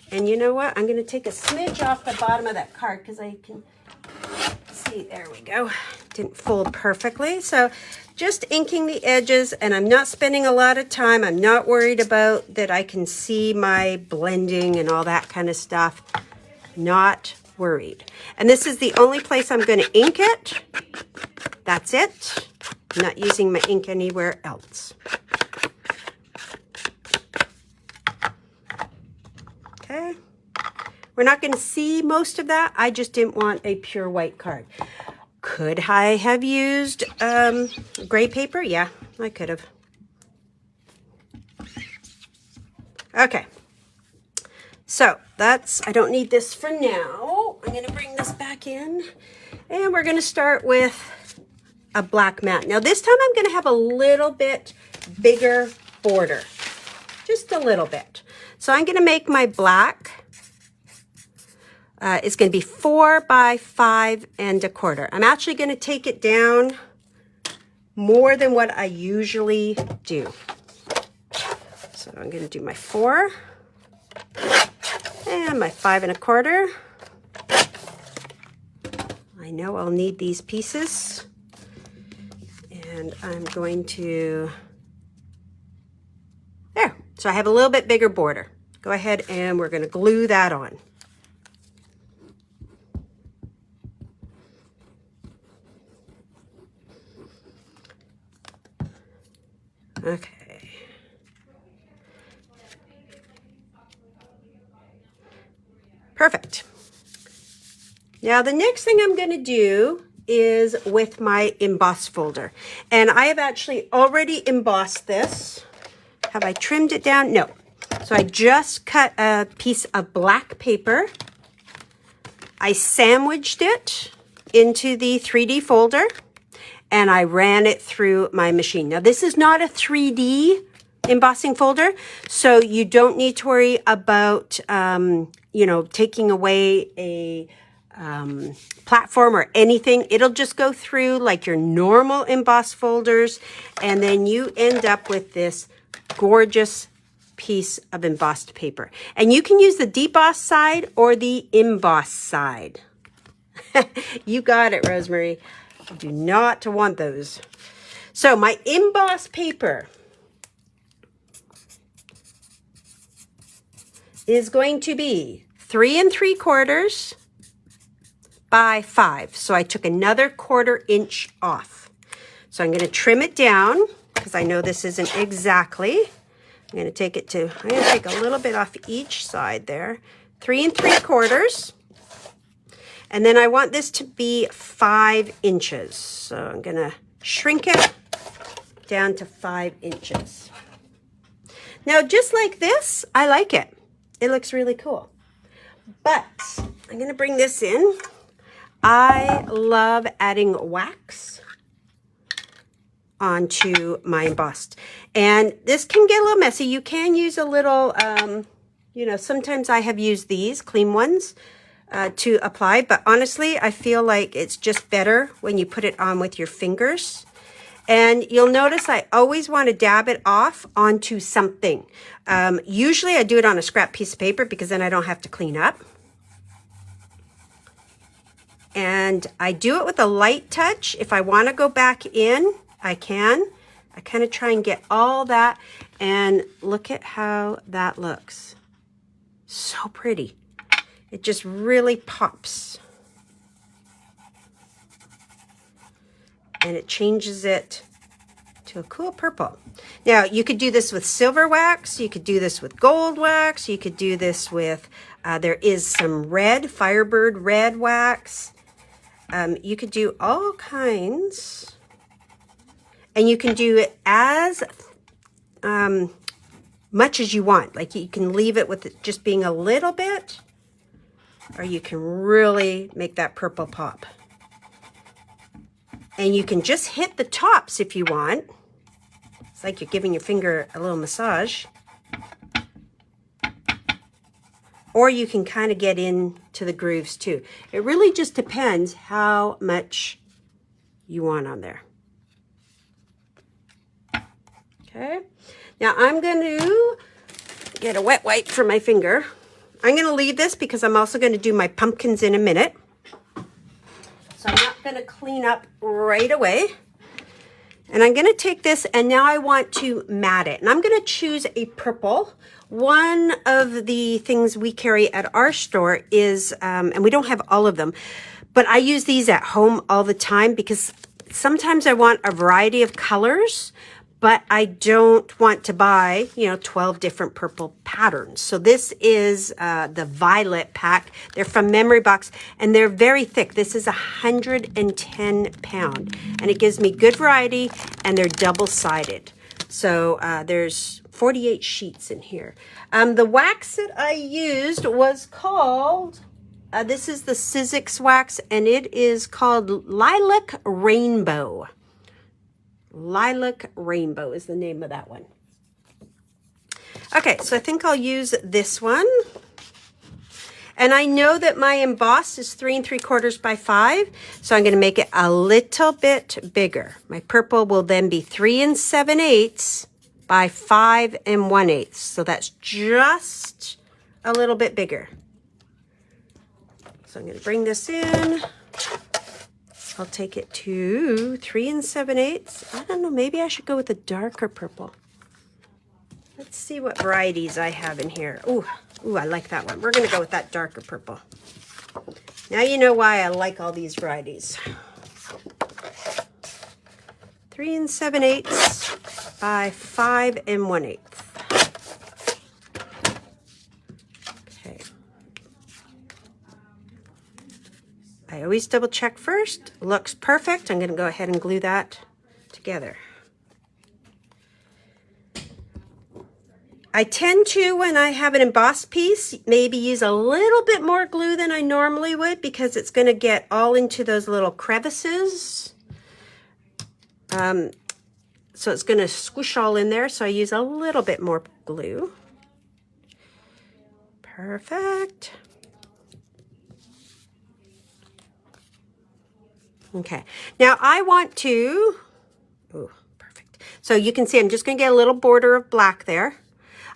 S1: And you know what? I'm going to take a smidge off the bottom of that card because I can see. There we go. Didn't fold perfectly. So just inking the edges, and I'm not spending a lot of time. I'm not worried about that I can see my blending and all that kind of stuff. Not worried. And this is the only place I'm going to ink it. That's it. I'm not using my ink anywhere else. Okay, we're not going to see most of that. I just didn't want a pure white card. Could I have used gray paper? Yeah, I could have. Okay, so I don't need this for now. I'm going to bring this back in, and we're going to start with a black mat. Now this time I'm going to have a little bit bigger border, just a little bit. So I'm going to make my black, it's going to be 4 by 5 1/4. I'm actually going to take it down more than what I usually do. So I'm going to do my 4 and my 5 1/4. I know I'll need these pieces, and I'm going to, there. So I have a little bit bigger border. Go ahead and we're going to glue that on. Okay. Perfect. Now the next thing I'm going to do is with my emboss folder. And I have actually already embossed this. Have I trimmed it down? No. So I just cut a piece of black paper. I sandwiched it into the 3D folder and I ran it through my machine. Now this is not a 3D embossing folder, so you don't need to worry about, you know, taking away a platform or anything. It'll just go through like your normal emboss folders, and then you end up with this gorgeous piece of embossed paper. And you can use the deboss side or the emboss side. You got it, Rosemary. I do not want those. So my emboss paper is going to be 3 3/4 by 5. So I took another 1/4 inch off. So I'm going to trim it down because I know this isn't exactly. I'm going to take a little bit off each side there. 3 3/4. And then I want this to be 5 inches. So I'm going to shrink it down to 5 inches. Now, just like this, I like it. It looks really cool. But I'm going to bring this in. I love adding wax onto my embossed. And this can get a little messy. You can use a little, you know, sometimes I have used these clean ones to apply. But honestly, I feel like it's just better when you put it on with your fingers. And you'll notice I always want to dab it off onto something. Usually I do it on a scrap piece of paper because then I don't have to clean up. And I do it with a light touch. If I want to go back in, I can. I kind of try and get all that. And look at how that looks. So pretty. It just really pops. And it changes it to a cool purple. Now, you could do this with silver wax. You could do this with gold wax. You could do this with, there is some red, Firebird red wax. You could do all kinds. And you can do it as much as you want. Like you can leave it with it just being a little bit, or you can really make that purple pop. And you can just hit the tops if you want. It's like you're giving your finger a little massage. Or you can kind of get into the grooves too. It really just depends how much you want on there. Okay. Now I'm going to get a wet wipe for my finger. I'm going to leave this because I'm also going to do my pumpkins in a minute. So I'm not going to clean up right away. And I'm going to take this and now I want to mat it. And I'm going to choose a purple. One of the things we carry at our store is, and we don't have all of them, but I use these at home all the time because sometimes I want a variety of colors, but I don't want to buy, 12 different purple patterns. So this is the Violet pack. They're from Memory Box, and they're very thick. This is 110 pound, and it gives me good variety, and they're double-sided. So there's 48 sheets in here. The wax that I used was called, this is the Sizzix wax, and it is called Lilac Rainbow. Lilac Rainbow is the name of that one. Okay, so I think I'll use this one. And I know that my emboss is 3 3/4 by 5, so I'm going to make it a little bit bigger. My purple will then be 3 7/8 by 5 1/8. So that's just a little bit bigger. So I'm going to bring this in. I'll take it to 3 7/8. I don't know, maybe I should go with a darker purple. Let's see what varieties I have in here. Ooh, I like that one. We're going to go with that darker purple. Now you know why I like all these varieties. 3 7/8 by 5 1/8. Okay. I always double check first. Looks perfect. I'm going to go ahead and glue that together. I tend to, when I have an embossed piece, maybe use a little bit more glue than I normally would because it's going to get all into those little crevices. So it's going to squish all in there, so I use a little bit more glue. Perfect. Okay, now I want to, oh, perfect. So you can see I'm just going to get a little border of black there.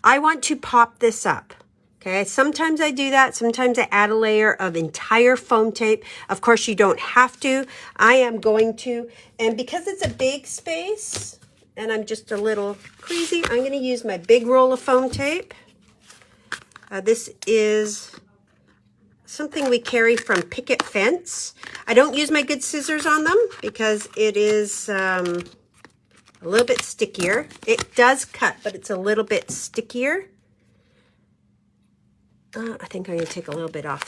S1: I want to pop this up. Okay, sometimes I do that. Sometimes I add a layer of entire foam tape. Of course, you don't have to. I am going to, and because it's a big space and I'm just a little crazy, I'm going to use my big roll of foam tape. This is something we carry from Picket Fence. I don't use my good scissors on them because it is a little bit stickier. It does cut, but it's a little bit stickier. I think I'm going to take a little bit off.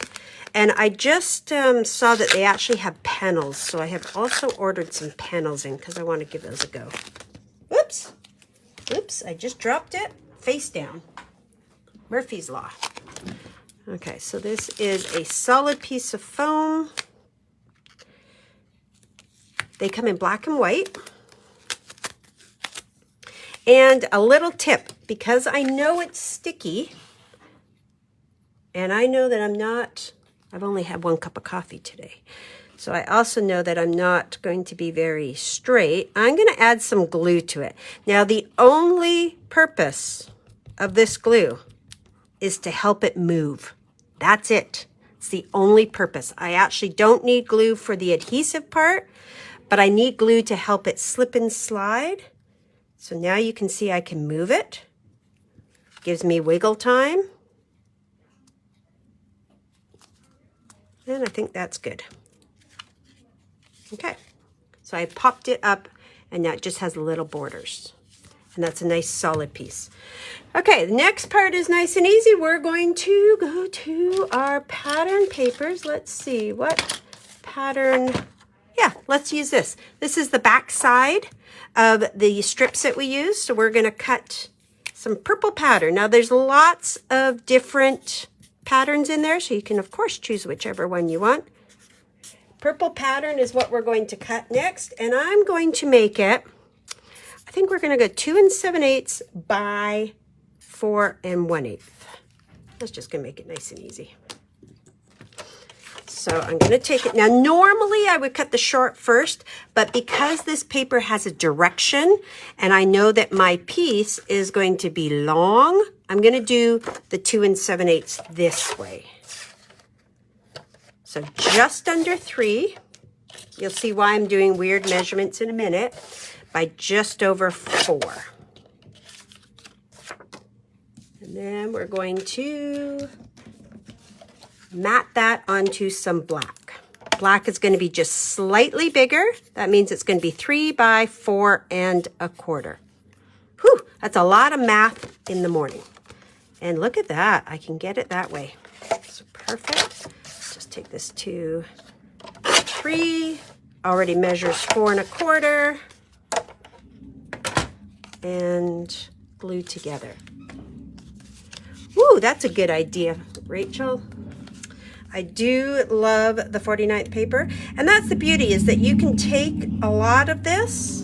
S1: And I just saw that they actually have panels. So I have also ordered some panels in because I want to give those a go. Oops. Oops, I just dropped it face down. Murphy's Law. Okay, so this is a solid piece of foam. They come in black and white. And a little tip, because I know it's sticky, and I know that I've only had 1 cup of coffee today. So I also know that I'm not going to be very straight. I'm going to add some glue to it. Now, the only purpose of this glue is to help it move. That's it. It's the only purpose. I actually don't need glue for the adhesive part, but I need glue to help it slip and slide. So now you can see I can move it. Gives me wiggle time. And I think that's good. Okay, so I popped it up and now it just has little borders. And that's a nice solid piece. Okay, the next part is nice and easy. We're going to go to our pattern papers. Let's see, what pattern? Yeah, let's use this. This is the back side of the strips that we use. So we're going to cut some purple pattern. Now there's lots of different patterns in there, so you can of course choose whichever one you want. Purple pattern is what we're going to cut next, and I'm going to make it, I think we're going to go 2 7/8 by 4 1/8. That's just going to make it nice and easy. So I'm going to take it. Now, normally I would cut the short first, but because this paper has a direction and I know that my piece is going to be long, I'm going to do the 2 7/8 this way. So just under 3. You'll see why I'm doing weird measurements in a minute. By just over 4. And then we're going to mat that onto some black. Black is going to be just slightly bigger. That means it's going to be 3 by 4 1/4. Whew, that's a lot of math in the morning. And look at that, I can get it that way. So perfect. Just take this to 3, already measures 4 1/4, and glue together. Ooh, that's a good idea, Rachel. I do love the 49th paper, and that's the beauty, is that you can take a lot of this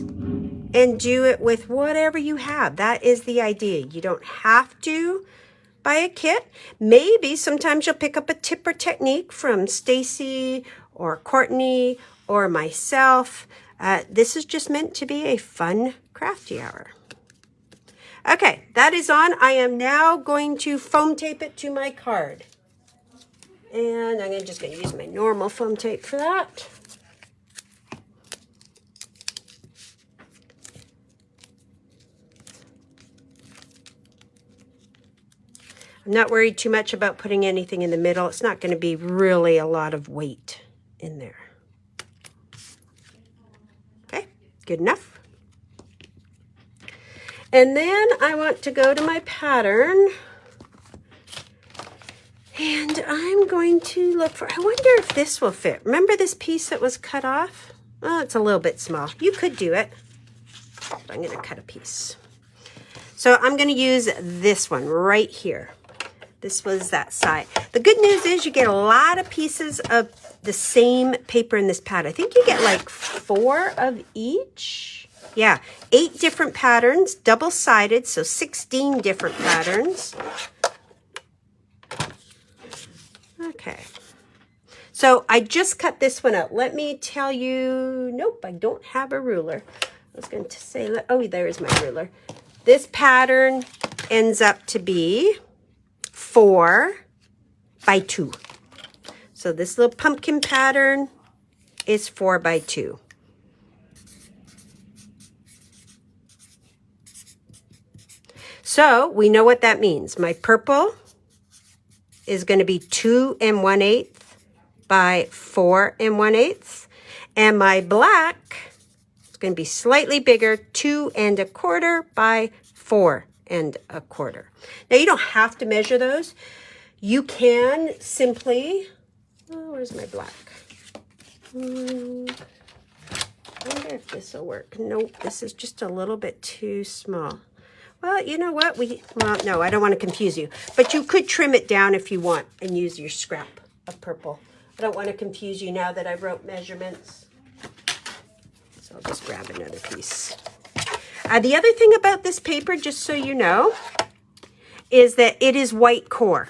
S1: and do it with whatever you have. That is the idea. You don't have to buy a kit. Maybe sometimes you'll pick up a tip or technique from Stacy or Courtney or myself. This is just meant to be a fun crafty hour. Okay, that is on. I am now going to foam tape it to my card. And I'm just going to use my normal foam tape for that. I'm not worried too much about putting anything in the middle. It's not going to be really a lot of weight in there. Okay, good enough. And then I want to go to my pattern. And I'm going to look for, I wonder if this will fit. Remember this piece that was cut off? Oh, it's a little bit small. You could do it. But I'm going to cut a piece. So I'm going to use this one right here. This was that side. The good news is you get a lot of pieces of the same paper in this pad. I think you get like 4 of each. Yeah, 8 different patterns, double-sided, so 16 different patterns. Okay. So I just cut this one out. Let me tell you, nope, I don't have a ruler. I was going to say, oh, there's my ruler. This pattern ends up to be 4 by 2. So this little pumpkin pattern is 4 by 2. So we know what that means. My purple is going to be 2 1/8 by 4 1/8. And my black is going to be slightly bigger, 2 1/4 by 4 1/4. Now you don't have to measure those. You can simply, oh, where's my black? I wonder if this will work. Nope, this is just a little bit too small. Well, you know what? Well, no, I don't want to confuse you. But you could trim it down if you want and use your scrap of purple. I don't want to confuse you now that I wrote measurements. So I'll just grab another piece. The other thing about this paper, just so you know, is that it is white core.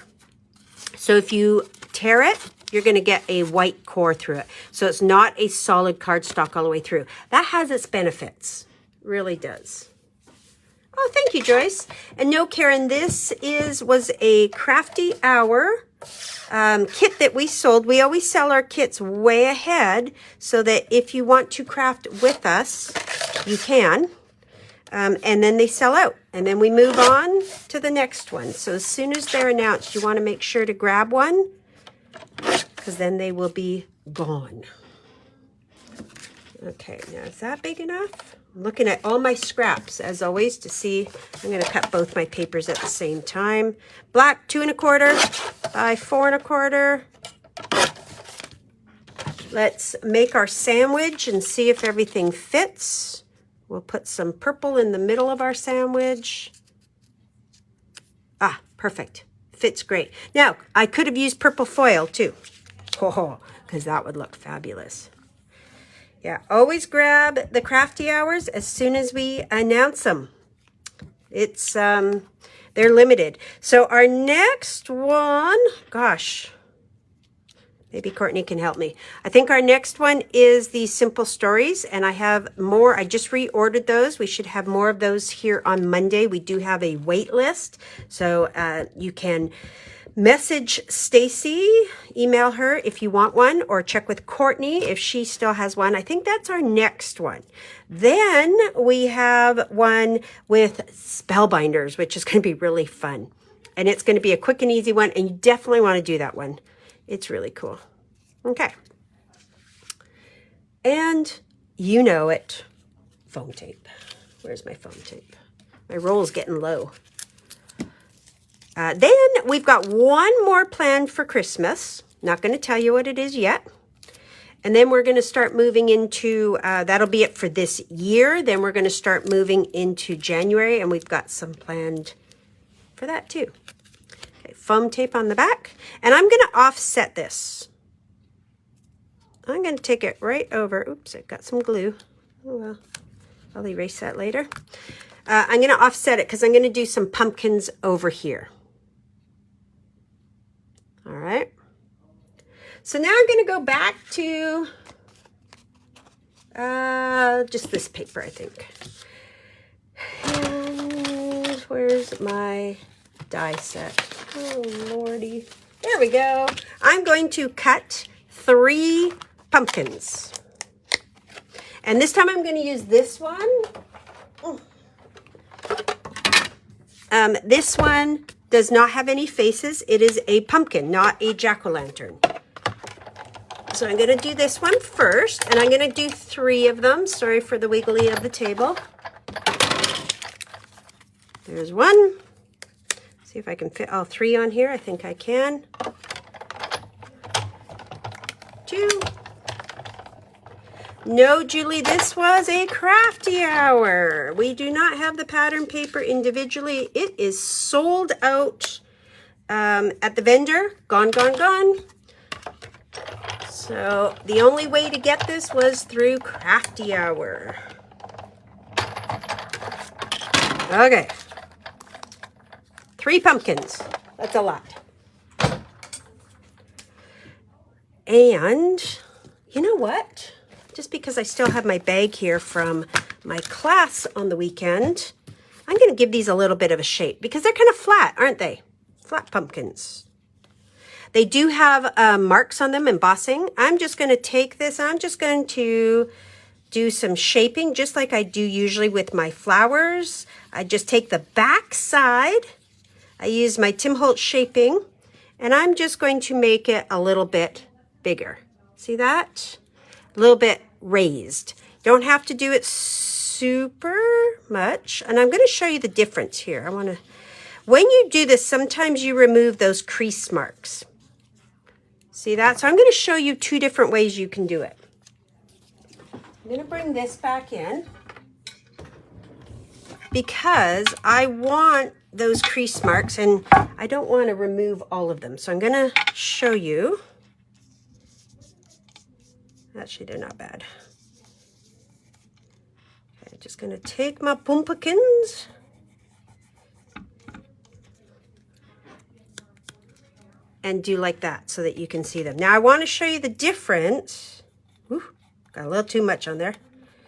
S1: So if you tear it, you're going to get a white core through it. So it's not a solid cardstock all the way through. That has its benefits. Really does. Oh, thank you, Joyce. And no, Karen, this was a Crafty Hour kit that we sold. We always sell our kits way ahead so that if you want to craft with us, you can. And then they sell out. And then we move on to the next one. So as soon as they're announced, you want to make sure to grab one because then they will be gone. Okay, now is that big enough? I'm looking at all my scraps, as always, to see. I'm going to cut both my papers at the same time. Black, 2 1/4 by 4 1/4. Let's make our sandwich and see if everything fits. We'll put some purple in the middle of our sandwich. Ah, perfect. Fits great. Now, I could have used purple foil, too. Oh, because that would look fabulous. Yeah, always grab the Crafty Hours as soon as we announce them. It's, they're limited. So our next one, gosh, maybe Courtney can help me. I think our next one is the Simple Stories, and I have more. I just reordered those. We should have more of those here on Monday. We do have a wait list, so you can message Stacy, email her if you want one, or check with Courtney if she still has one. I think that's our next one. Then we have one with Spellbinders, which is going to be really fun. And it's going to be a quick and easy one, and you definitely want to do that one. It's really cool. Okay. And you know it, foam tape. Where's my foam tape? My roll's getting low. Then we've got one more planned for Christmas. Not going to tell you what it is yet. And then we're going to start moving into, that'll be it for this year. Then we're going to start moving into January, and we've got some planned for that too. Okay, foam tape on the back. And I'm going to offset this. I'm going to take it right over. Oops, I've got some glue. Oh well, I'll erase that later. I'm going to offset it because I'm going to do some pumpkins over here. All right. So now I'm going to go back to just this paper, I think. And where's my die set? Oh, Lordy. There we go. I'm going to cut 3 pumpkins. And this time I'm going to use this one. This one does not have any faces. It is a pumpkin, not a jack-o'-lantern. So I'm going to do this one first, and I'm going to do 3 of them. Sorry for the wiggly of the table. There's one. See if I can fit all 3 on here. I think I can. No, Julie, this was a crafty hour. We do not have the pattern paper individually. It is sold out at the vendor. Gone, gone, gone. So the only way to get this was through Crafty Hour. Okay. 3 pumpkins. That's a lot. And you know what? Just because I still have my bag here from my class on the weekend, I'm going to give these a little bit of a shape because they're kind of flat, aren't they? Flat pumpkins. They do have marks on them, embossing. I'm just going to take this. I'm just going to do some shaping just like I do usually with my flowers. I just take the back side. I use my Tim Holtz shaping, and I'm just going to make it a little bit bigger. See that? A little bit raised. Don't have to do it super much. And I'm going to show you the difference here. When you do this, sometimes you remove those crease marks. See that? So I'm going to show you 2 different ways you can do it. I'm going to bring this back in because I want those crease marks and I don't want to remove all of them. So I'm going to show you. Actually, they're not bad. Okay, just going to take my pumpkins and do like that so that you can see them. Now, I want to show you the difference. Ooh, got a little too much on there.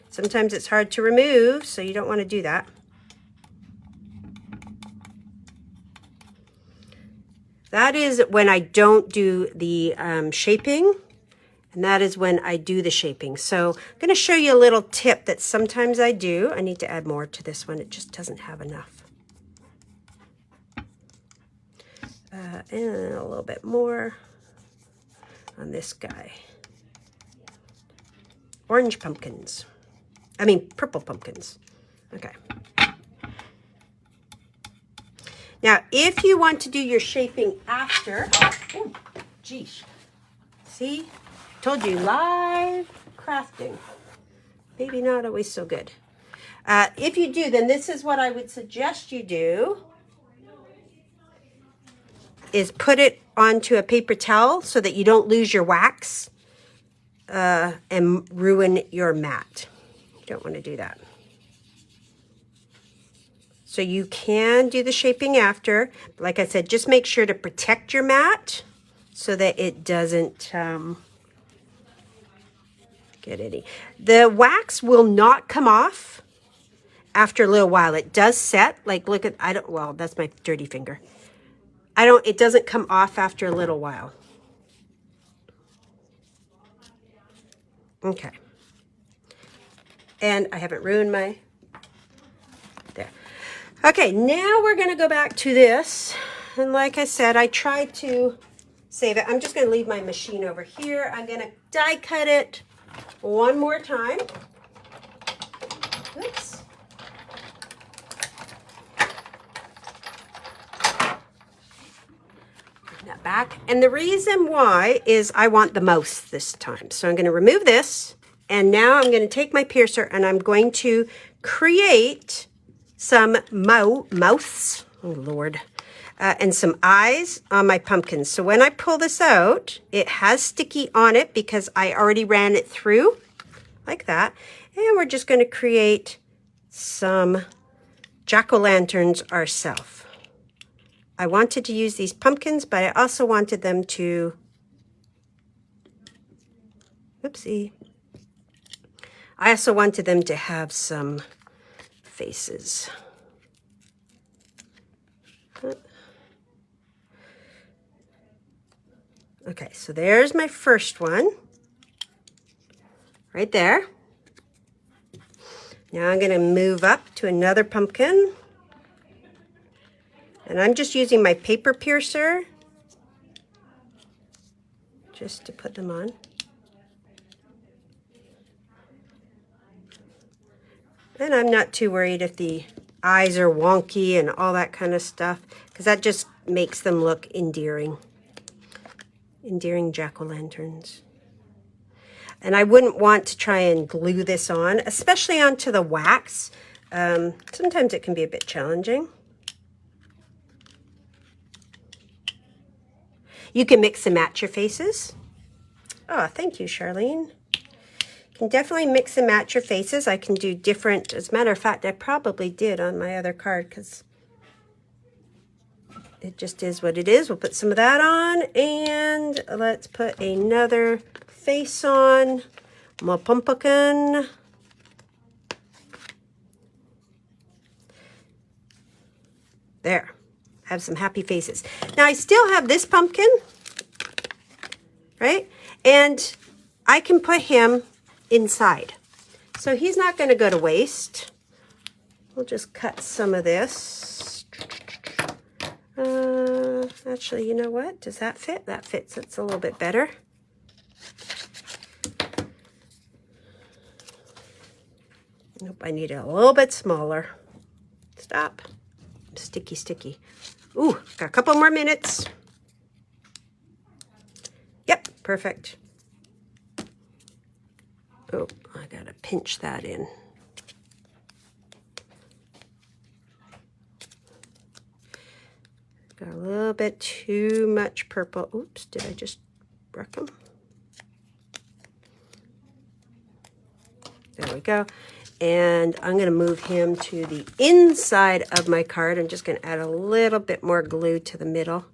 S1: Sometimes it's hard to remove, so you don't want to do that. That is when I don't do the shaping. And that is when I do the shaping. So I'm going to show you a little tip that sometimes I do. I need to add more to this one. It just doesn't have enough. And a little bit more on this guy. Orange pumpkins. I mean, purple pumpkins. Okay. Now, if you want to do your shaping after, oh, geez. See? Told you, live crafting. Maybe not always so good. If you do, then this is what I would suggest you do, is put it onto a paper towel so that you don't lose your wax and ruin your mat. You don't want to do that. So you can do the shaping after. Like I said, just make sure to protect your mat so that it doesn't get any. The wax will not come off after a little while. It does set. Like, look at, well, that's my dirty finger. It doesn't come off after a little while. Okay. And I haven't ruined my, there. Okay, now we're going to go back to this. And like I said, I tried to save it. I'm just going to leave my machine over here. I'm going to die cut it one more time. Oops. Bring that back. And the reason why is I want the mouth this time. So I'm going to remove this. And now I'm going to take my piercer and I'm going to create some mouths. Oh, Lord. And some eyes on my pumpkins. So when I pull this out, it has sticky on it because I already ran it through like that. And we're just going to create some jack-o'-lanterns ourselves. I wanted to use these pumpkins, but I also wanted them to, oopsie. I also wanted them to have some faces. Okay, so there's my first one, right there. Now I'm going to move up to another pumpkin. And I'm just using my paper piercer just to put them on. And I'm not too worried if the eyes are wonky and all that kind of stuff, because that just makes them look endearing. Endearing jack-o'-lanterns. And I wouldn't want to try and glue this on, especially onto the wax. Sometimes it can be a bit challenging. You can mix and match your faces. Oh, thank you, Charlene. You can definitely mix and match your faces. I can do different, as a matter of fact, I probably did on my other card because it just is what it is. We'll put some of that on, and let's put another face on. My pumpkin. There. Have some happy faces. Now I still have this pumpkin, right? And I can put him inside. So he's not going to go to waste. We'll just cut some of this. Actually, you know what? Does that fit? That fits. It's a little bit better. Nope, I need it a little bit smaller. Stop. Sticky, sticky. Ooh, got a couple more minutes. Yep, perfect. Oh, I gotta pinch that in. Got a little bit too much purple. Oops, did I just wreck them? There we go. And I'm going to move him to the inside of my card. I'm just going to add a little bit more glue to the middle.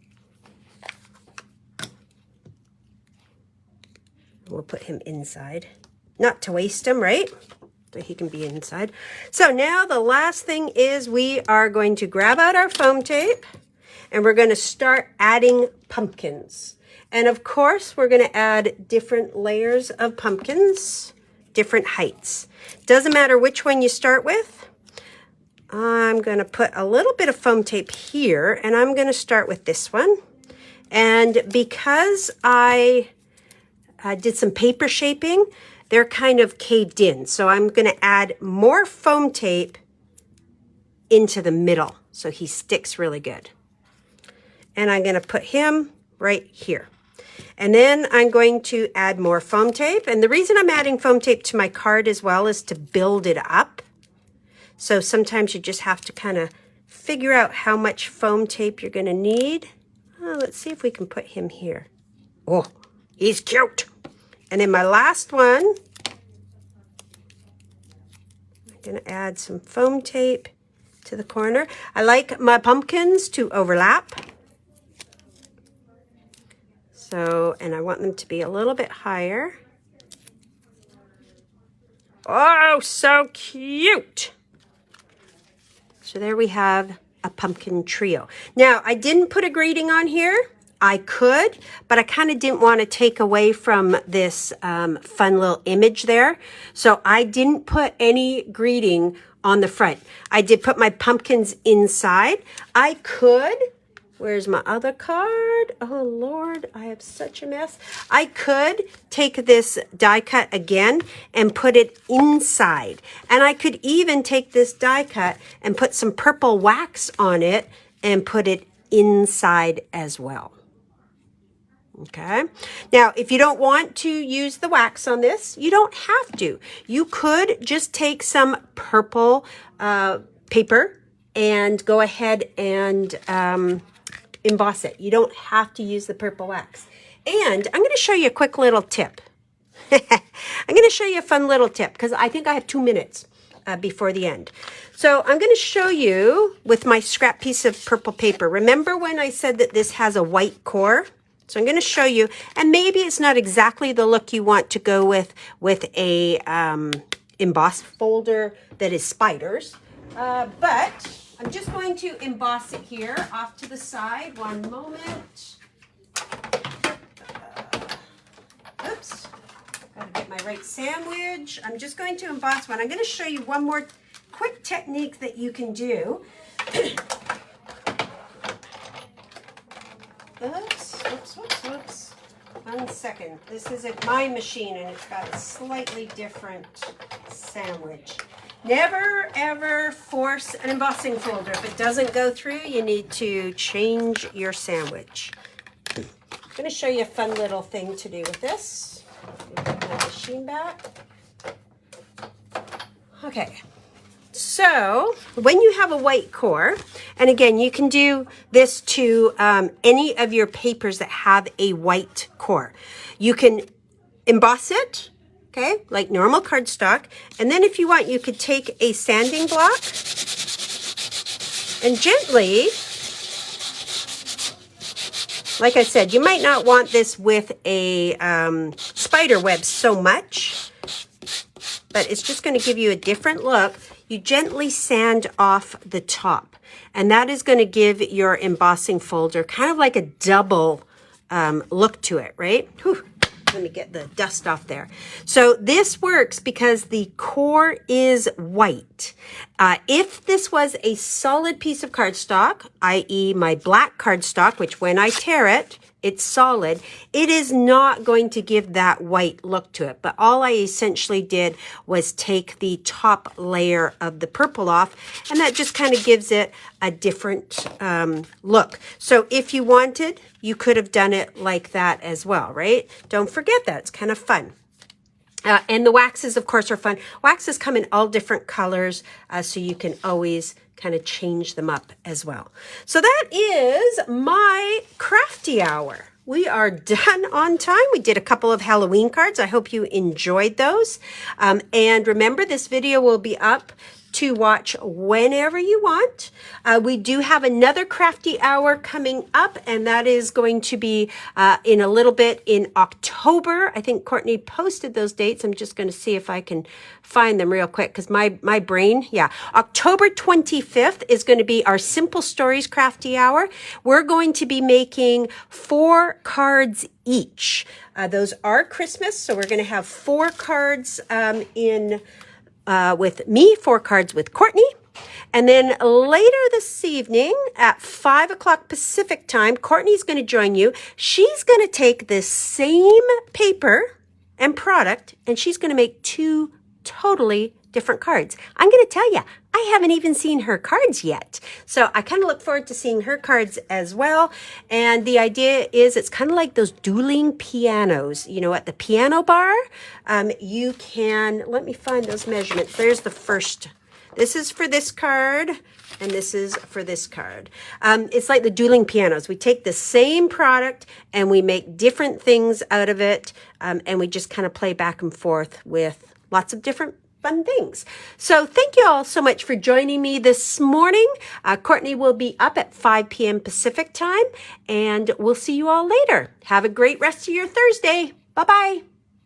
S1: We'll put him inside. Not to waste him, right? So he can be inside. So now the last thing is we are going to grab out our foam tape and we're going to start adding pumpkins. And of course, we're going to add different layers of pumpkins, different heights. Doesn't matter which one you start with. I'm going to put a little bit of foam tape here, and I'm going to start with this one. And because I did some paper shaping, they're kind of caved in. So I'm going to add more foam tape into the middle so he sticks really good. And I'm going to put him right here. And then I'm going to add more foam tape. And the reason I'm adding foam tape to my card as well is to build it up. So sometimes you just have to kind of figure out how much foam tape you're going to need. Let's see if we can put him here. Oh, he's cute. And then my last one, I'm going to add some foam tape to the corner. I like my pumpkins to overlap. So, and I want them to be a little bit higher. Oh, so cute. So there we have a pumpkin trio. Now, I didn't put a greeting on here. I could, but I kind of didn't want to take away from this fun little image there. So I didn't put any greeting on the front. I did put my pumpkins inside. I could... Where's my other card? Oh, Lord, I have such a mess. I could take this die cut again and put it inside. And I could even take this die cut and put some purple wax on it and put it inside as well. Okay. Now, if you don't want to use the wax on this, you don't have to. You could just take some purple paper and go ahead and... emboss it. You don't have to use the purple wax. And I'm going to show you a quick little tip. I'm going to show you a fun little tip because I think I have 2 minutes before the end. So I'm going to show you with my scrap piece of purple paper. Remember when I said that this has a white core? So I'm going to show you, and maybe it's not exactly the look you want to go with a embossed folder that is spiders, but I'm just going to emboss it here off to the side. One moment. Oops. Gotta get my right sandwich. I'm just going to emboss one. I'm going to show you one more quick technique that you can do. Oops. 1 second. This isn't my machine and it's got a slightly different sandwich. Never, ever force an embossing folder. If it doesn't go through, you need to change your sandwich. I'm going to show you a fun little thing to do with this. my machine back. Okay. So when you have a white core, and again, you can do this to any of your papers that have a white core. You can emboss it, okay, like normal cardstock. And then if you want, you could take a sanding block and gently, like I said, you might not want this with a spider web so much, but it's just going to give you a different look. You gently sand off the top, and that is going to give your embossing folder kind of like a double look to it, right? Whew. Let me get the dust off there. So this works because the core is white. If this was a solid piece of cardstock, i.e. my black cardstock, which when I tear it, it's solid, it is not going to give that white look to it. But all I essentially did was take the top layer of the purple off, and that just kind of gives it a different look. So if you wanted, you could have done it like that as well, right? Don't forget that. It's kind of fun. And the waxes, of course, are fun. Waxes come in all different colors, so you can always kind of change them up as well. So that is my crafty hour. We are done on time. We did a couple of Halloween cards. I hope you enjoyed those. And remember, this video will be up to watch whenever you want. We do have another crafty hour coming up, and that is going to be in a little bit in October. I think Courtney posted those dates. I'm just going to see if I can find them real quick because my brain, yeah. October 25th is going to be our Simple Stories crafty hour. We're going to be making 4 cards each. Those are Christmas, so we're going to have 4 cards with me, 4 cards with Courtney. And then later this evening at 5 o'clock Pacific time, Courtney's going to join you. She's going to take this same paper and product, and she's going to make 2 totally different cards. I'm going to tell you, I haven't even seen her cards yet. So I kind of look forward to seeing her cards as well. And the idea is it's kind of like those dueling pianos, you know, at the piano bar. You can, let me find those measurements. There's the first. This is for this card, and this is for this card. It's like the dueling pianos. We take the same product and we make different things out of it. And we just kind of play back and forth with lots of different fun things. So thank you all so much for joining me this morning. Courtney will be up at 5 p.m. Pacific time, and we'll see you all later. Have a great rest of your Thursday. Bye-bye.